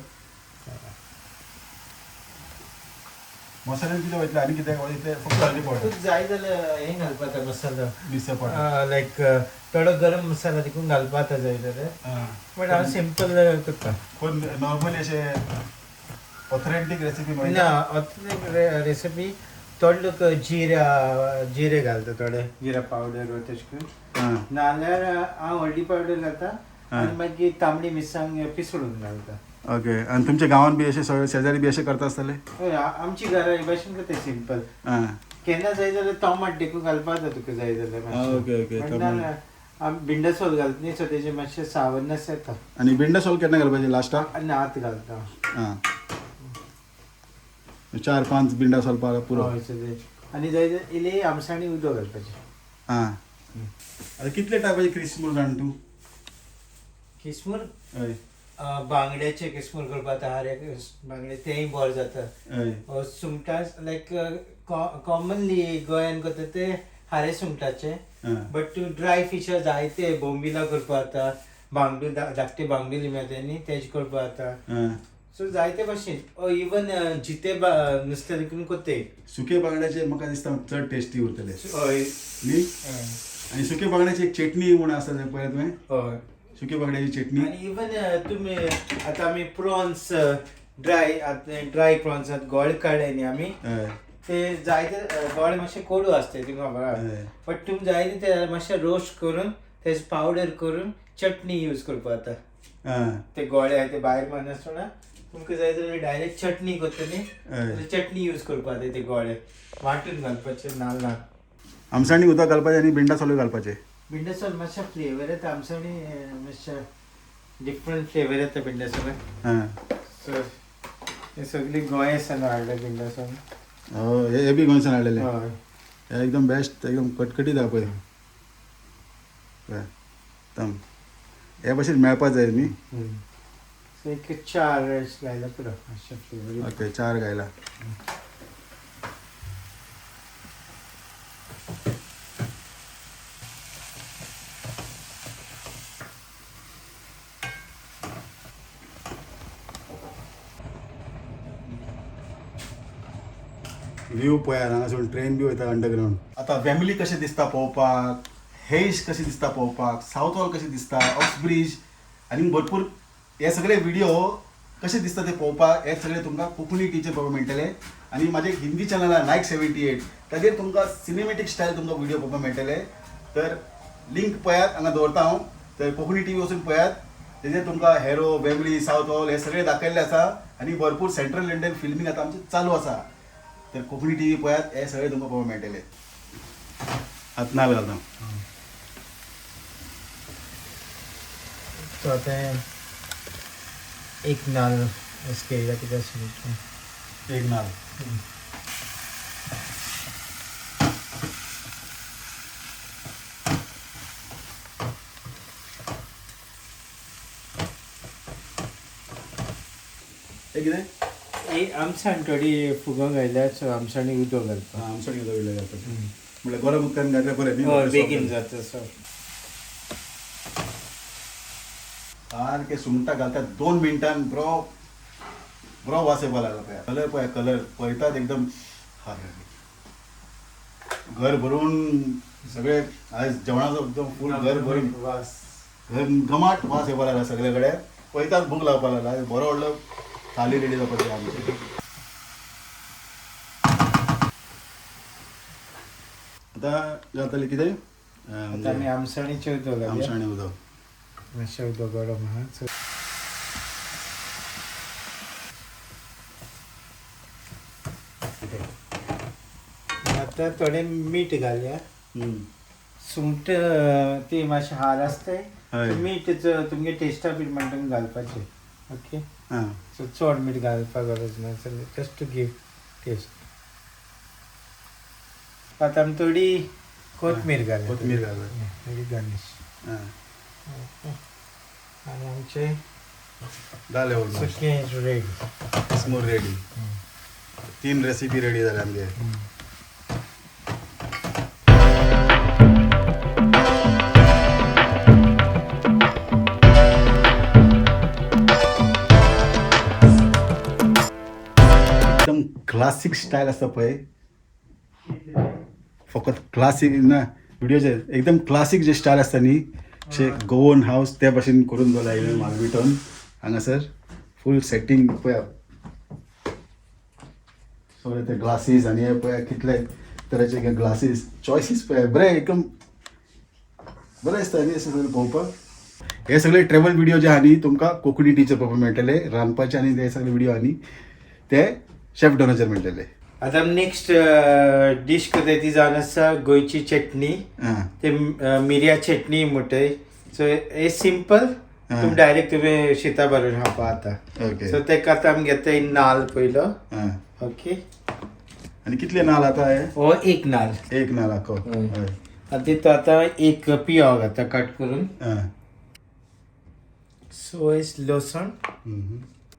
मसाल्यान कितें वयतलें आनी कितें वयतलें फक्त हळदी पावडर तुका जाय जाल्यार हें घालपाक मसालो मिरसांग पावडर लायक थोडो गरम मसाला तितून घालपाक जाय जाल्यार बट हांव सिंपल करता पूण नॉर्मली अशें ऑथेंटीक रेसिपी ना मेळटा ऑथेंटीक रेसिपी थोडे लोक जिरे घालता थोडे जिरा पावडर वा तशें करून नाल्यार हांव हळदी पावडर घालता आनी मागीर तांबडी मिरसांग पिसडून घालता ओके आनी तुमच्या गांवांत बी अशें शेजारी बी अशें करता आसतले हय आमची घरा हे भाशेन करता सिंपल केन्ना जाय जाल्यार टोमाट देखून घालपाक जाता तुका जाय जाल्यार ओके ओके आमी भिंडा सोल घालता न्ही सो तेजे मातशें सावरनेस येता आनी भिंडा सोल केन्ना घालपाचें लास्टाक आनी हात घालता 4-5 भिंडा सोलपा पुरो हय आनी जाय जाल्यार इल्ली आमसाणी उदक घालपाचें आतां कितले टायपाचे क्रिस्मूर जाण तूं किसमूर हय बांगड्याचे किसमूर करपाक बांगडे तेय बरें जाता हय सुंगटां लायक कॉमनली गोंयान करता ते हारे सुंगटाचे बट तूं ड्राय फिश जायते बोंबिला करपाक जाता बांगडू धाकटे बांगडुली मेळटा न्ही तेजे करपाक जाता सो जायते भाशेन इवन जिते नुस्तें देखून कोते सुके बांगड्याचे म्हाका दिसता चड टेस्टी उरतले हय न्ही आनी सुके बांगड्याची एक चटणी म्हूण आसता तें पळय तुवें हय सुके बांगड्याची चटणी आनी इवन तुमी आतां आमी प्रॉन्स ड्राय प्रॉन्स गोळे काडले न्ही आमी ते जायते गोळे मातशे कोडू आसता तुमकां खबर बट तुमकां जाय न्ही ते मातशे रोस्ट करून तेजे पावडर करून चटणी यूज करपाक जाता ते गोळे आहाय ते भायर मारनासतना तुमकां जाय जाल्यार डायरेक्ट चटणी करता न्ही चटणी यूज करपाक जाय ते गोळे वांटून घालपाचे नाल्ल ना आमसाणी उदक घालपाचें आनी भिंडा सोलूय घालपाचें भिंडा सोल मातशें फ्लेवर येता आमसाणी मातशें डिफरंट फ्लेवर येता भिंडा सोलाक सो हे सगळी गोंयासान हाडले भिंडा सोल हे बी गोंयसान हाडलेले हय हे एकदम बेस्ट एकदम कटकटीत आहा पळय एकदम हे भाशेन मेळपाक जाय न्ही सो एक 4 घायला पुरो मातशें फ्लेवर ओके 4 घायला व्यू पळयात हांगासून ट्रेन बी वयता अंडरग्रावंड आतां फॅमिली कशें दिसता पळोवपाक हेश कशी दिसता पळोवपाक सावथ हॉल कशें दिसता ऑक्स ब्रिज आनी भरपूर हे सगळे व्हिडिओ कशें दिसता ते पळोवपाक हे सगळे तुमकां कोंकणी टीचर पळोवपाक मेळटले आनी म्हाजे हिंदी चॅनल आहा नायक 78 ताजेर तुमकां सिनेमॅटीक स्टायल तुमकां व्हिडिओ पळोवपाक मेळटले तर लिंक पळयात हांगा दवरता हांव तर कोंकणी टीव्ही वचून पळयात तेजेर तुमकां हेरो वेंबली सावथ हॉल हे सगळे दाखयल्ले आसा आनी भरपूर सेंट्रल लंडन फिल्मींग आतां आमचें चालू आसा तर कोंकणी टीव्ही पळयात हे सगळे तुमकां पळोवपाक मेळटले आतां नाल्ल घालता सो आतां एक नाल्ल स्केला कितें आसलें एक नाल्ल हे कितें आमसाण थोडी फुगो घायल्यात सो आमसाणी उदक घालता आमसाणी उदक इल्लें घालपाचें म्हळ्यार गरम उदकान घातल्यार बरें न्ही हय बेगीन जाता सो सारकें सुंगटां घालतात 2 मिनटान बरो वास येवपाक लागला पळय कलर पळय कलर पळयतात एकदम घर भरून सगळे आयज जेवणाचो एकदम फूल घर भरून वास घमाट वास येवपाक लागला सगळे कडेन पळयतात भूक लागपाक लागला बरो व्हडलो थाली रेडी जावपाची आमची आता जाताले कितें आता आमी आमसणीचे उदक घालया. आमसाणी उदक मातशें उदक गरम आहा. आता थोडें मीठ घालया. सुंगट ती मातशें हाल आसता हय. मीठ तुमगे टेस्टा प्रमाण तुमी घालपाचें. ओके. हां सो चड मीठ घालपाक गरज ना. Just to give taste. आता आमी थोडी कोथमीर घालया. कोथमीर घालया. मागीर गार्निश. आनी आमचें जालें almost. Chutney is ready. It's more ready. 3 recipe ready जाल्या आमगे. एकदम क्लासिक स्टाईल आसता पळय, फकत क्लासिक ना व्हिडिओचे एकदम क्लासिक जे स्टाईल आसता न्ही अशे गोवन हावस त्या भाशेन करून दवरला आयले मालविटोन हांगासर फूल सेटींग पळया. सगळे ते ग्लासीस आनी हे पळया कितले तरेचे ग्लासीस चॉयसीस पळया बरे एकदम बरें दिसता न्ही अशें सगळें पळोवपाक. हे सगळे ट्रॅवल व्हिडिओ जे आहा न्ही तुमकां कोंकणी टीचर पळोवपाक मेळटले. रांदपाचे आनी ते सगळे व्हिडिओ आहा न्ही ते शेफ डॉनाचेर मेळटले. आता नेक्स्ट डिश करता ती जावन आसा गोंयची चटणी. ते मिरया चटणी म्हणटाय. सो हे सिंपल तुमी डायरेक्ट तुमी शीता बरोबर खावपा आता. ओके. सो तेका आतां आमी घेता नाल्ल पयलो. ओके. आनी कितले नाल्ल आता हे? हो एक नाल्ल. एक नाल्ल आख्खो. आनी तितून आतां एक पियाव घाता कट करून. सो इज लसण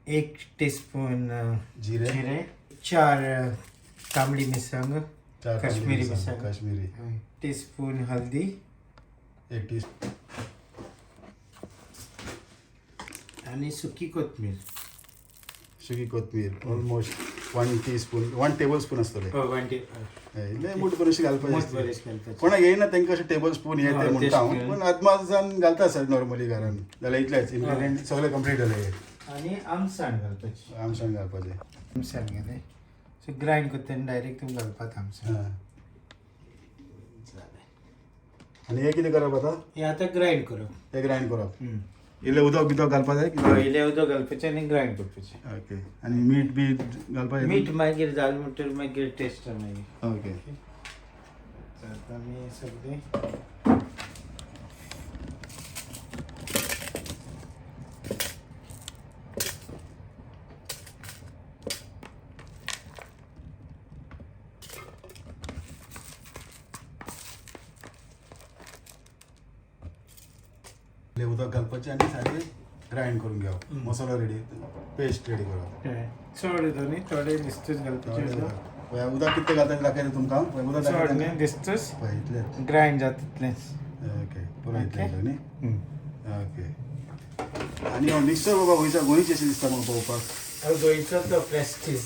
1 टीस्पून जिरे 4 तांबडी मिरसांग काश्मीरी मिरसांग काश्मीरी टीस्पून हल्दी 1 टीस्पून आणि सुकी कोथमीर सुकी कोथमीर ऑलमोस्ट 1 टीस्पून 1 टेबल स्पून आसतले. मूठ बरेशी घालपाचें. कोणाक येयना तांकां अशें टेबल स्पून हे ते म्हणटा हांव, पूण अदमासान घालता सर नॉर्मली घरान जाल्यार इतलेच इन्ग्रिडियंट सगळे कंप्लीट जाले. आणि आमसाण घालपाची. आमसाण घालपाचें. आमसाण घाले सो ग्राइंड करतना डायरेक्ट तुमी घालपाक आमसाण. आनी हे कितें करप आतां? हे आतां ग्राइंड करप. हे ग्राइंड करप. इल्लें उदक बिदक घालपा जाय की? इल्लें उदक घालपाचें आनी ग्राइंड करपाचें. ओके. आनी मीठ बी घालपाचें? मीठ मागीर जालें म्हणटर मागीर टेस्ट मागीर. ओके. आतां आमी सगळें उदक घालपाचें आनी सारकें ग्राइंड करून घेवप. मसालो रेडी पेस्ट रेडी करप. चड येतो न्ही थोडे दिसतूच घालपाचें. उदक कितलें घालता तें दाखयता तुमकां. उदक चड न्ही दिसतूच पळय इतलें ग्राइंड जाता तितलेंच. ओके. पुरो इतलें न्ही. ओके. आनी हांव मिक्सर बाबा गोंयची अशी दिसता म्हाका पळोवपाक. गोंयचो तो प्रेस्टीज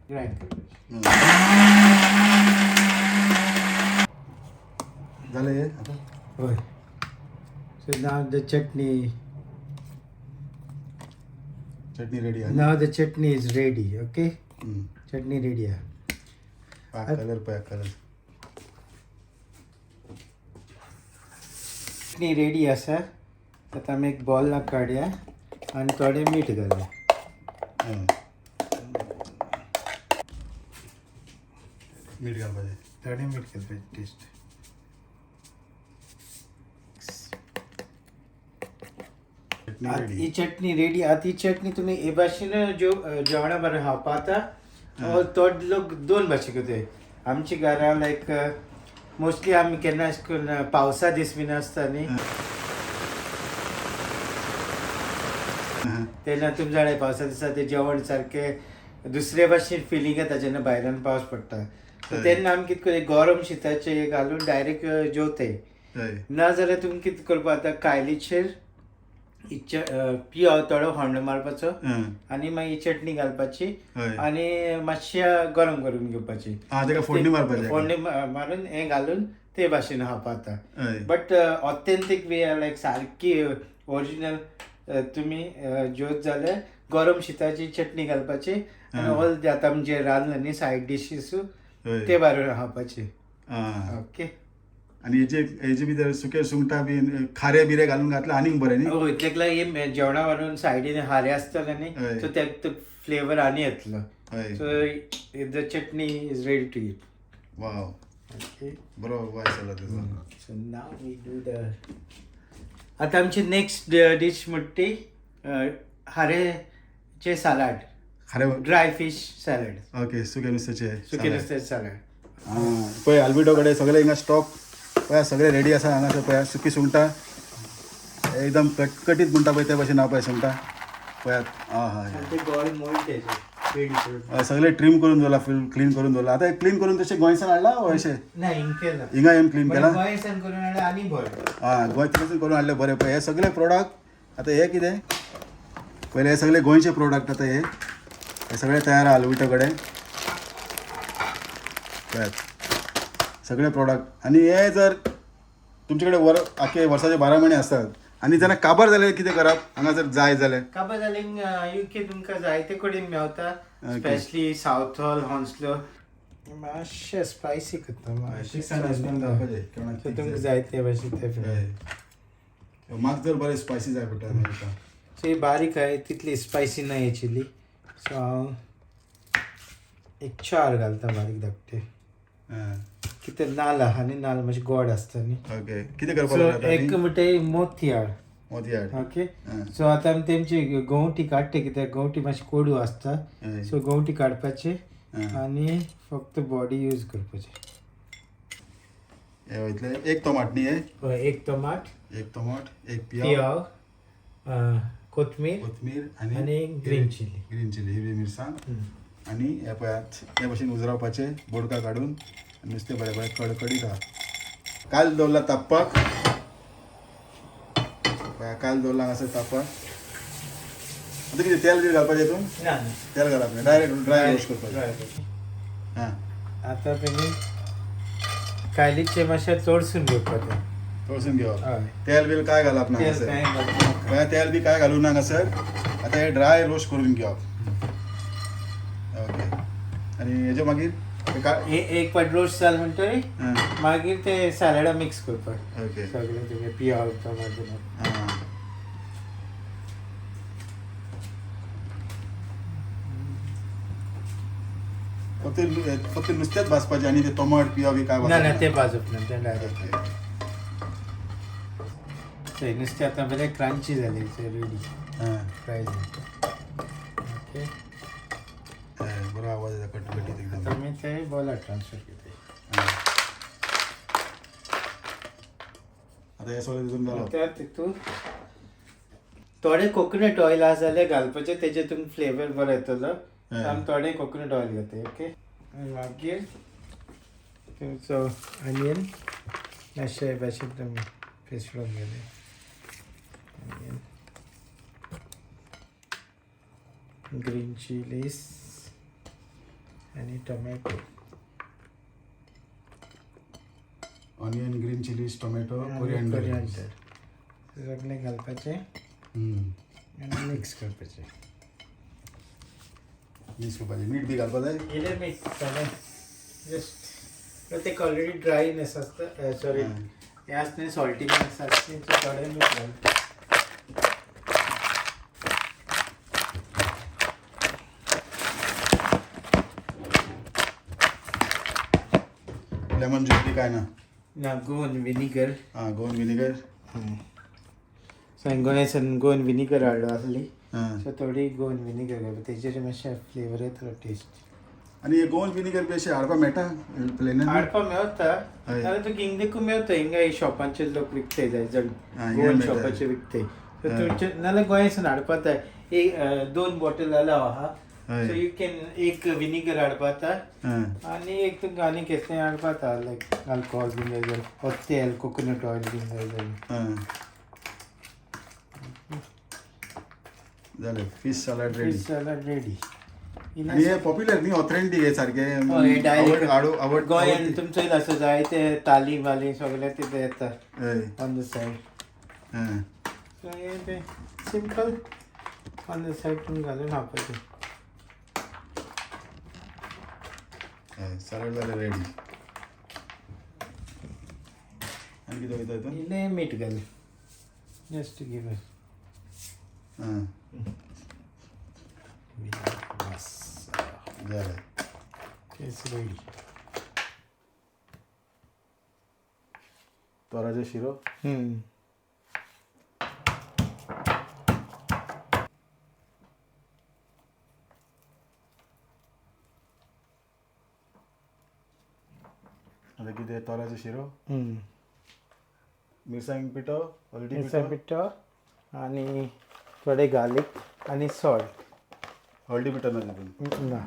ग्राइंड करपाचें. जालें हें आतां? हय. So now the chutney. Chutney ready आहा. Now the chutney is ready. Okay. Chutney ready. Colour पळय कलर. चटणी रेडी आसा. आतां आमी एक बॉल काडया आनी थोडें मीठ घालया. मीठ घालपाचें. थोडें मीठ घालपाचें टेस्ट. ही चटणी रेडी. आतां ही चटणी तुमी हे भाशेन जेवणा बरें खावपा आता. थोडे लोक 2 भाशे करताय. आमची घरा लायक मोस्टली आमी केन्ना अशें करून पावसा दीस बीन आसता न्ही तेन्ना तुमी जाणां पावसा दिसा ते जेवण सारकें दुसरे भाशेन फिलींग येता जेन्ना भायल्यान पावस पडटा. सो तेन्ना आमी कितें करता गरम शिताचें घालून डायरेक्ट जेवताय. ना जाल्यार तुमी कितें करपा आतां कायलीचेर पियाव थोडो होंडो मारपाचो आनी मागीर चटणी घालपाची आनी मातशें गरम करून घेवपाची. फोडणी मारपाची. फोडणी मारून हें घालून ते भाशेन खावपा आता. बट ऑथेंटीक वे लायक सारकी ओरिजिनल तुमी जेवत जाल्यार गरम शिताची चटणी घालपाची आनी ऑल आतां आमी जे रांदला न्ही सायड डिशीस ते बरोबर खावपाचे. आं. ओके. आणि हेजे भितर सुके सुंगटां बी खारे बिरे घालून घातले आनीक बरें न्ही. हो तेका हे जेवणा व्हरून सायडीन हारे आसतले न्ही हय. सो तेका फ्लेवर आनी येतलो. हय. So the chutney is ready to eat. Wow okay. बरो वायस आला तेजो. So now we do the आता आमची नेक्स्ट डिश म्हणटी हारेचे सॅलड. खारे ड्राय फिश सॅलड. ओके सुके नुस्त्याचे सुके नुस्त्याचे सॅलड. हां पळय आल्बिडो कडेन सगळे हिंगा स्टॉक पळय सगळे रेडी आसा हांगासर पळय सुकी सुंगटां एकदम कटकटीत म्हणटा पळय ते भशेन आहा पळय सुंगटां पळयात. आं हां ते गोड मोल्ड तेजे क्लीन करून. सगळे ट्रीम करून दवरला फुल क्लीन करून दवरला. आता क्लीन करून तशें गोंयसान हाडला ओ अशें नाही इंकेला. हिंगा येवन क्लीन केला. गोंयसान करून हाडला आनी बरें. हां गोंयच्यान करून हाडले बरे पळय हे सगळे प्रोडक्ट. आता हे कितें पहिले हे सगळे गोंयचे प्रोडक्ट. आता हे सगळे तयार आहा आल्बिडो कडेन पळयात सगळे प्रोडक्ट. आणि हे जर तुमचे कडेन आख्खे वर्साचे 12 म्हयने आसतात आनी जेन्ना काबार जाले कितें करप हांगा जर जाय जाल्यार. काबार जाल्यार यूके तुमकां जायते कडेन मेवता स्पेशली साउथ हॉल हॉन्सलो मातशें स्पायसी करता मातशें सो तुमकां जायते भाशेन ते म्हाका जर बरें स्पायसी जाय पडटा. सो ही बारीक आहे तितली स्पायसी नाही आहे चिली. सो हांव एक 4 घालता बारीक धाकटे. कितें नाल्ल आहा न्ही नाल्ल मातशें गोड आसता न्ही. ओके कितें करपाक सो लागता एक म्हणटा मोतियाळ. मोतियाळ. ओके. सो आतां आमी तेंची गवटी काडटे कित्याक गवटी मातशी कोडू आसता. सो गवटी काडपाचे आनी फक्त बॉडी यूज करपाचे. हे वयतले एक टोमाट न्ही हे. एक टोमाट एक पियाव कोथमीर कोथमीर आनी ग्रीन चिली. हिरवी मिरसांग आनी हे पळयात हे भशेन उजरावपाचे बोडका काडून नुस्तें बरें बरें कडकडीत आहा. काल दवरला तापपाक. काल दवरला हांगासर तापपाक. आतां कितें तेल बी घालपाचें हितून. तेल घालप ना डायरेक्ट ड्राय रोस्ट करपाचें. हां आतां पयलीं कायलीचे मातशें तळसून घेवपाचें. तळसून घेवप. हय. तेल बील काय घालप ना तेल कांय घालप ना. तेल बी काय घालूं ना हांगासर. आतां हे ड्राय रोस्ट करून घेवप. ओके. आनी हेजे मागीर एक पाट रोस्ट जाल म्हणटरी मागीर ते सॅलडा मिक्स करपाक. ओके. सगळे तुगे पियाव टोमाटो. हां फक्त नुस्तेंच भाजपाचें आनी ते टोमाट पियाव बी काय ना ना ते भाजप ना ते डायरेक्ट. ते नुस्तें आतां बरें क्रंची जालें रेडी फ्राय जालें. ओके. बरो आवाज येता कटकटीत एकदम. आतां आमी ते बॉलार ट्रान्सफर करता. आतां हे सगळें तितून घालप. आतां तितून थोडे कोकोनट ऑयल आसा जाल्यार घालपाचें तेजे तुमकां फ्लेवर बरो येतलो. आमी थोडे कोकोनट ऑयल घालता. ओके. आनी मागीर तुमचो ऑनियन मातशें भाशेन पिसळून घाले. ऑनियन ग्रीन चिलीज आनी tomato. Onion green chillies tomato coriander सगळें घालपाचें आनी मिक्स करपाचें. मिक्स करपाचें. मीठ बी घालपा जाय. इलें मीठ जस्ट ते ऑलरेडी ड्रायनेस आसता. सॉरी हे आसता सॉल्टीनेस आसता थोडें मीठ घालता. लेमन ज्यूस बी काय ना. Goan vinegar. Goan vinegar. So हांवें गोंयासान गोवन विनिगर हाडलो आसली. हां सो थोडी गोवन विनिगर घालता तेजेर मातशें फ्लेवर येतलो टेस्ट. आनी हे गोवन विनेगर बी अशें हाडपाक मेळटा प्लेनान. हाडपाक मेवता जाल्यार तुका इंगदेखूय मेवता. हिंगा शॉपांचे लोक विकताय जाय जण गोवन शॉपाचे विकताय. सो तुमचे नाल्यार गोंयासान हाडपाक जाय. एक 2 बॉटल जाल्यार आहा. सो यू कॅन एक विनिगर हाडपाक आनी एक तुका आनी कसलें हाडपाक लायक अल्कोहॉल बीन जाय जाल्यार तेल कोकोनट ऑयल बीन जाय जाल्यार. जालें fish salad ready. Fish salad ready. आनी हे पॉप्युलर न्ही ऑथेंटीक हे सारकें. आवड गोंयान तुमचो असो जाय ते ताली वाली सगळे तिथे येता ऑन द सायड. सो हे ते सिंपल ऑन द सायड घालून खावपाचें. सॅलड जालें रेडी. आनी कितें वयता हितून इल्लें मीठ घाल जस्ट गिव हां बस जालें इट्स रेडी तोराचो शिरो आतां कितें तोराचो शिरो मिरसांग पिठो हळदी मिरसांग पिठो पिठो आनी थोडे गार्लीक आनी सॉल्ट हळदी पिठो ना तितून ना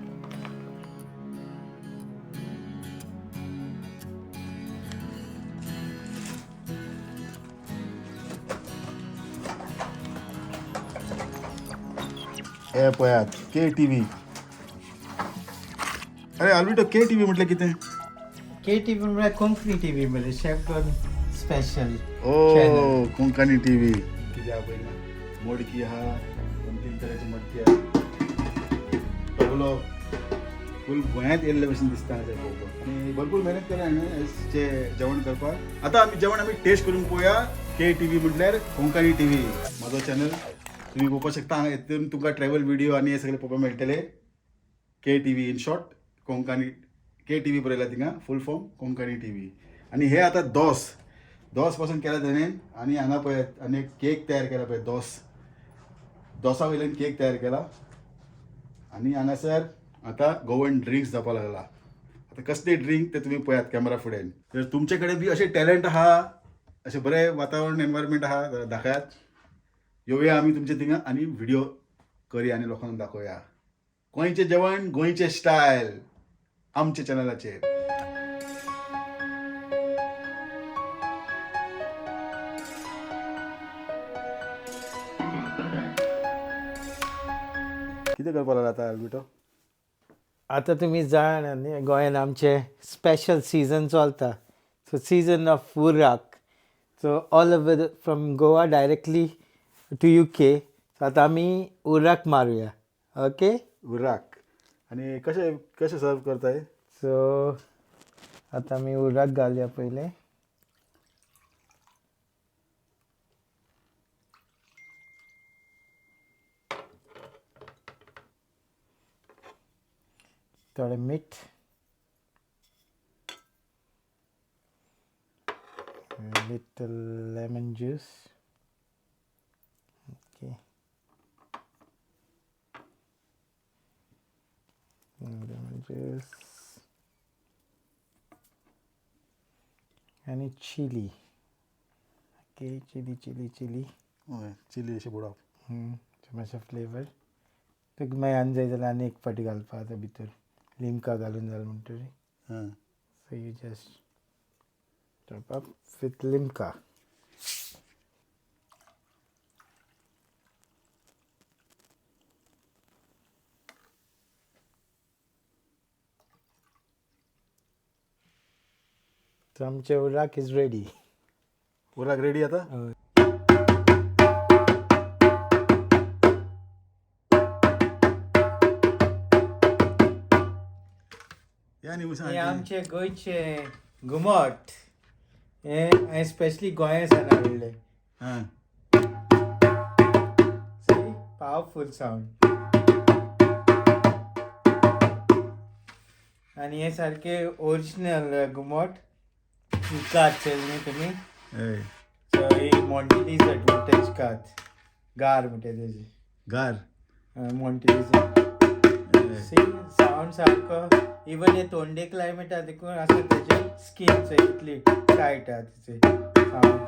हे पळयात KTV अरे आलबिटो KTV म्हटल्यार कितें KTV म्हळ्यार कोंकणी टीव्ही म्हळ्यार शेफ गॉन स्पेशल ओ कोंकणी टीव्ही कितें आहा पळय मडकी आहा 2-3 तरांची मडकी आहा तबलो फूल गोंयांत येयल्ले भशेन दिसता ते पळोवपाक आनी भरपूर मेहनत केल्या हांवें जे जेवण करपाक आतां जेवण आमी टेस्ट करून पळोवया KTV म्हटल्यार कोंकणी टीव्ही म्हाजो चॅनल तुम्ही पळोवपाक शकता हांगा हितून तुमकां ट्रॅव्हल व्हिडिओ आनी हे सगळे पळोवपाक मेळटले KTV in short Konkani KTV बरयला थिंगा फूल फॉर्म कोंकणी टीव्ही आनी हे आतां दोस पासून केला ताणें आनी हांगा पळय आनी एक केक तयार केला पळय दोसा वयल्यान केक तयार केला आनी हांगासर आतां गोवन ड्रिंक्स जावपाक लागला आतां कसले ड्रिंक ते तुमी पळयात कॅमेरा फुडें जर तुमचे कडेन बी अशें टॅलंट आहा अशें बरें वातावरण एनवायरमेंट आहा जाल्यार दाखयात येवया आमी तुमचे थिंगा आनी व्हिडिओ करया आनी लोकांक दाखोवया गोंयचें जेवण गोंयचें स्टायल आमच्या चॅनलाचेर कितें करपाक लागला आतां आल्बिटो आतां तुमी जाण न्ही गोंयान आमचे स्पेशल सीजन चलता so season of urrak so all over from Goa directly to UK so आतां आमी उर्राक मारुया ओके उर्राक आनी कशें सर्व करताय सो आतां आमी उर्राक घालया पयलें थोडें मीठ little lemon juice okay lemon juice and chili okay chili हय चिली अशें बुडोवप मातशें फ्लेवर तुका मागीर आनी जाय जाल्यार आनी एक फावटी घालपा आतां भितर लिमका घालून जालें म्हणटरी हां so you just top up with limca so आमचे उर्राक इज रेडी उर्राक रेडी आतां या न्ही हे आमचे गोंयचे घुमट हे हांवें स्पेशली गोंयांसान हाडले हां पावरफूल सावंड आनी हे सारके ओरिजिनल घुमट कातचे न्ही तुमी हय सो ही मॉन्टिलीज एडवांटेज कात गार म्हणटा तेजी गार मॉन्टिलीज सावंड सारको इवन हे थोंडे क्लायमेट आहा देखून आसा तेजे स्कीन इतली टायट आहा तेचे सावंड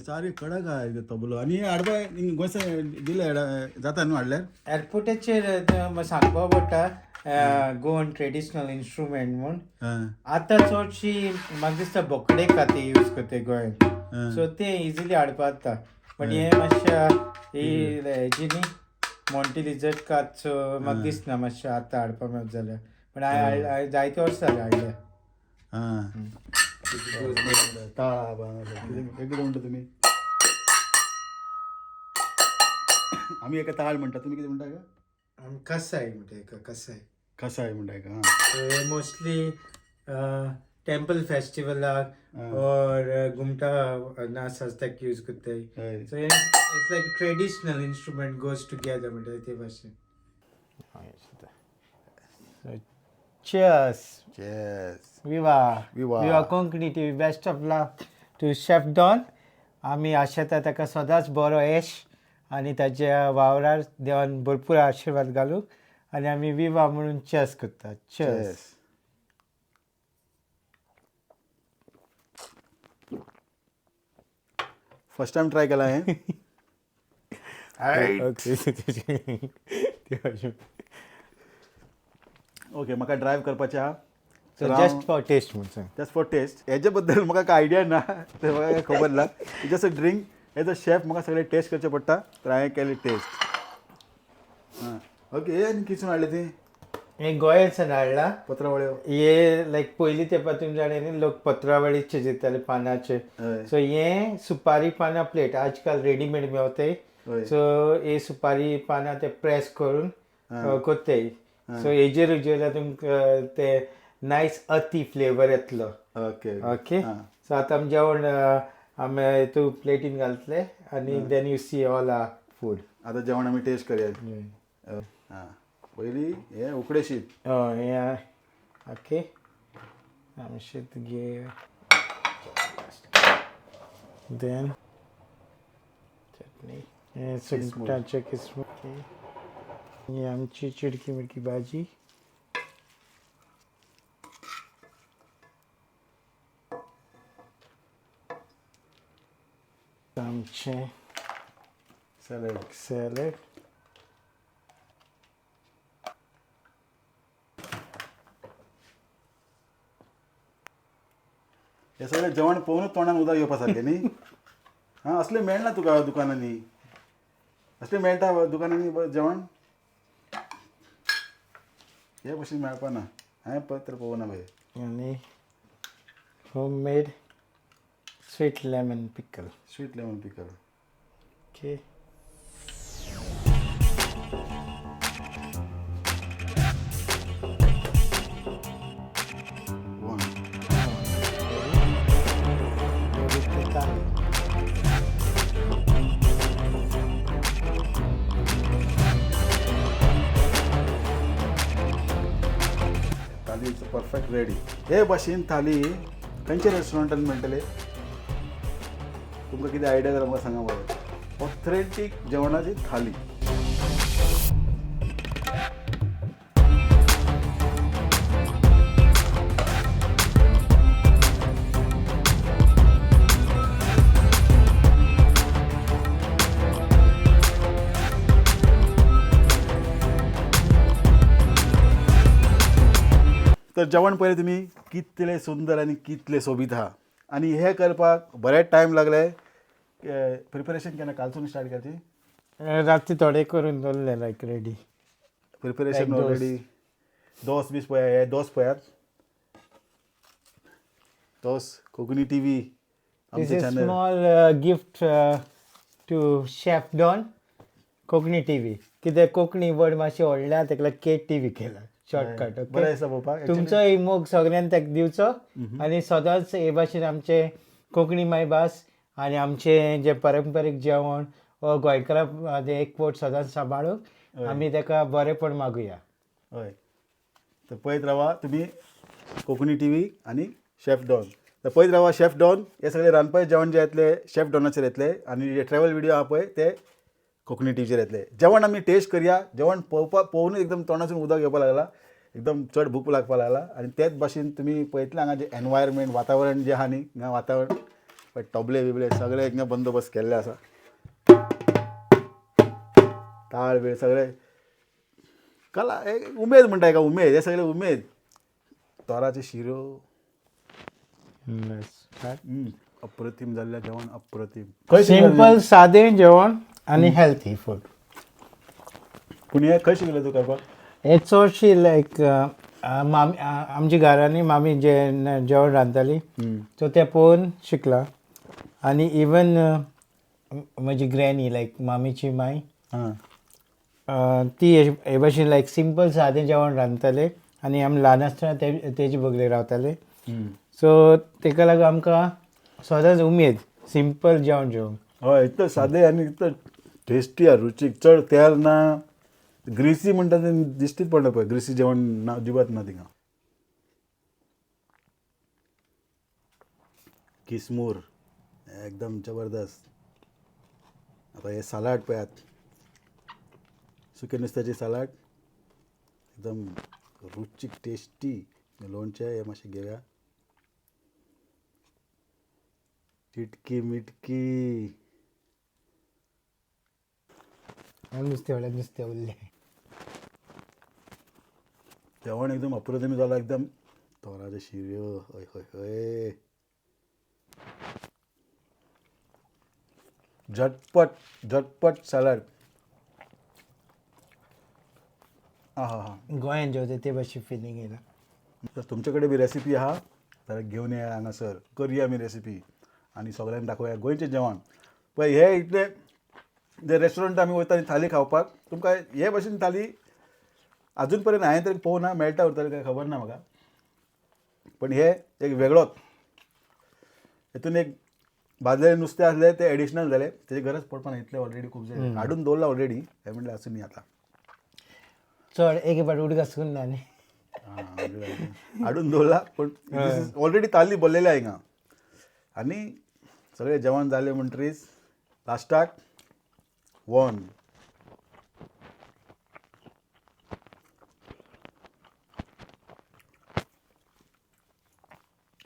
सारी कडक आहा तबलो आनी हाडपा गोंयसा दिले जाता न्हू हाडल्यार एअरपोर्टाचेर सांगपा पडटा गोवन ट्रेडिशनल इंस्ट्रुमेंट म्हूण आतां चडशी म्हाका दिसता बोकडे खाती यूज करता गोंयान सो ते इजिली हाडपा जाता बट हे मातशा हेजी न्ही मोंटी लिजर्ट कात सो म्हाका दिसना मातशें आतां हाडपा मेळत जाल्यार पण हांवें जायते वर्सां जालें हाडल्या हां ताळा कितें म्हणटा तुमी आमी एका ताळ म्हणटा तुमी कितें म्हणटा कसाय म्हणटा एका कसाय कसाय म्हणटा एका हे मोस्टली टेम्पल फेस्टिवलाक और घुमटा नाच आसताक यूज करताय. So it's like traditional instrument goes together म्हणटा ते भाशेन. Cheers. Yes Viva. Viva. Viva Konkani TV. Best of luck to chef Don. आमी आशेता ताका सदांच बरो यश आनी ताच्या वावरार देवान भरपूर आशिर्वाद घालूं आनी आमी विवा म्हणून चेस करतात. चेस. फर्स्ट टाइम ट्राय केला हे. ओके म्हाका ड्रायव्ह करपाचें आहा. जस्ट फॉर टेस्ट म्हणून सांग. Just for test. हेजे बद्दल म्हाका कांय आयडिया ना, ते म्हाका कांय खबर ना. Just a drink. As a chef म्हाका सगळें टेस्ट करचें पडटा, तर हांवें केलें टेस्ट. हां ओके. हे आनी किसून हाडलें ती हे गोंयांतल्यान हाडला. पत्रावळ्यो. हे लायक पयलीं तेंपार तुमी जाणा न्ही लोक पत्रावळीचे दिताले पानाचे. सो हे सुपारी पानां प्लेट आजकाल रेडीमेड मेळटाय. सो हे सुपारी पानां ते प्रेस करून कोत्ताय. सो हेजेर जेवल्यार तुमकां ते नायस अती फ्लेवर येतलो. Okay okay. सो आतां आमी जेवण आमी हितू प्लेटीन घालतले आनी then you see all are food. आतां जेवण आमी टेस्ट करया. हां पयलीं हें उकडे शीत. हें ओके. आमी शीत घे. देन चटणी. हें सुंगटाचें किसमूर. ही आमची चिडकी मिडकी भाजी. आमचें सॅलड. सॅलड. हें सगळें जेवण पळोवनूच तोंडान उदक येवपा सारकें न्ही. हां असलें मेळना तुका दुकानांनी. असलें मेळटा दुकानांनी जेवण. हे भशेन मेळपा ना. हांवें पत्र पळोवना पळय. आनी home made sweet lemon pickle. Sweet lemon pickle. Okay. Thali is perfect ready. हे भशेन थाली खंयच्या रेस्टॉरंटान मेळटले? तुमकां कितें आयडिया जाल्यार म्हाका सांगा बरें. ऑथेंटीक जेवणाची थाली. तर जेवण पळयलें तुमी कितलें सुंदर आनी कितलें सोबीत आहा. आनी हें करपाक बरेंच टायम लागले. प्रिपरेशन केन्ना कालसून स्टार्ट केली? राती थोडे करून दवरले लायक रेडी. Preparation already. दोस बीस पळया. हे दोस पळयात. दोस कोंकणी टीव्ही आमचें channel. Small gift to chef Don Konkani TV. कितें कोंकणी वर्ड मातशें व्हडल्या ताका के टीव्ही केला शॉर्टकट. बरें दिसता पळोवपाक. तुमचो मोग सगळ्यांक ताका दिवचो आनी सदांच हे भाशेन आमचे कोंकणी मायभास आनी आमचें जें पारंपारीक जेवण हो गोंयकारां एकवट सदांच सांबाळूंक आमी ताका बरेंपण मागुया. हय. तर पळयत रावा तुमी कोंकणी टीव्ही आनी शेफ डॉन. तर पळयत रावा शेफ डॉन. हे सगळे रांदपाचें जेवण जें येतलें शेफ डॉनाचेर येतलें आनी जे ट्रॅवल व्हिडिओ आहा पळय ते कोंकणी टीव्हीचेर येतले. जेवण आमी टेस्ट करया. जेवण पळोवनूच एकदम तोंडासून उदक येवपाक लागला. एकदम चड भूक लागपाक लागला. आनी तेच भाशेन तुमी पळयतलें हांगा जे एनवायरमेंट वातावरण जें आहा न्ही हिंगा वातावरण पळय टॉबले बिबले सगळे हिंगा बंदोबस्त केल्ले आसा. ताळ बीळ सगळे कला उमेद म्हणटा हेका उमेद. हे सगळे उमेद. तोराचे शिरो अप्रतीम जाल्लें जेवण अप्रतीम. सिंपल सादें जेवण आनी हेल्थी फूड. पूण हे खंय शिकलें तूं करपाक? हे चडशी लायक आमच्या घरांनी मामी जे जेवण रांदताली सो ते पळोवन शिकला. आनी इवन म्हजी ग्रॅनी लायक मामीची माय ती हे भाशेन लायक सिंपल सादें जेवण रांदताले आनी आमी ल्हान आसतना तेजे बगले रावताले. सो तेका लागून आमकां सदांच उमेद सिंपल जेवण जेवंक. हय इतलं सादे आनी इतलं टेस्टी आहा रुचीक. चड तेल ना, ग्रिसी म्हणटा तें दिश्टीच पडना पळय. ग्रिसी जेवण ना, अजिबात ना थिंगा. किसमूर एकदम जबरदस्त. आता हे सालाड पळयात, सुके नुस्त्याची सालाड एकदम रुचीक टेस्टी. लोणचें हे मातशें घेवया. चिटकी मिटकी. नुस्तें म्हणल्यार नुस्तें उरलें. जेवण एकदम अप्रतिम जालां. एकदम तोराच्यो शिरयो. हय हय हय. झटपट सॅलड. हा हा हा. गोंयान जेवता ते भाशेन फिलींग येयला. तर तुमचे कडेन बी रेसिपी आहा जाल्यार घेवन येया हांगासर. करया आमी रेसिपी आनी सगळ्यांक दाखोवया गोंयचें जेवण. पळय हे इतले जे रेस्टॉरंट आमी वयता थाली खावपाक, तुमकां हे भाशेन थाली आजून पर्यंत हांवें तरी पळोवना. मेळटा उरतलें काय खबर ना म्हाका. पण हे एक वेगळोच. हितून एक भाजलेलें नुस्तें आसलें तें एडिशनल जालें. तेजी गरज पडपाना. इतलें ऑलरेडी खूब जालें. हाडून दवरला ऑलरेडी. हें म्हणल्यार आसूं न्ही आतां. चड एक फावट उदक करून ना न्ही. हाडून दवरला. पण ऑलरेडी ताल्ली भरलेली आहा हिंगा. आनी सगळें जेवण जालें म्हणटरीच लास्टाक वन.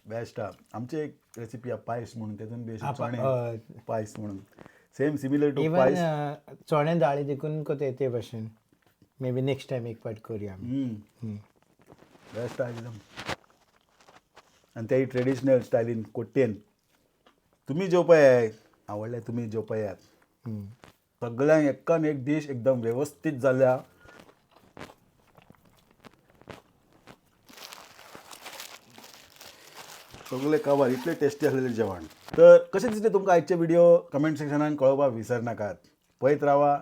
बेस्ट आहा. आमची एक रेसिपी आहा पायस म्हणून. तेतून बी चणे पायस म्हणून. सेम सिमिलर टू पायस. इवन चणे दाळी देखून कोते ते भाशेन. मे बी नेक्स्ट टायम एक फावट करुया आमी. बेस्ट आहा एकदम. आनी तेय ट्रेडिशनल स्टायलीन कोट्टेन. तुमी जेवपा येयात. आवडलें तुमी जेवपा येयात. सगळ्यांक एकान एक डीश एकदम वेवस्थीत जाल्या. सगळे काबार. इतलें टेस्टी आसलेलें जेवण. तर कशें दिसलें तुमकां आयचे व्हिडिओ कमेंट सेक्शनान कळोवपाक विसरनाकात. पळयत रावा.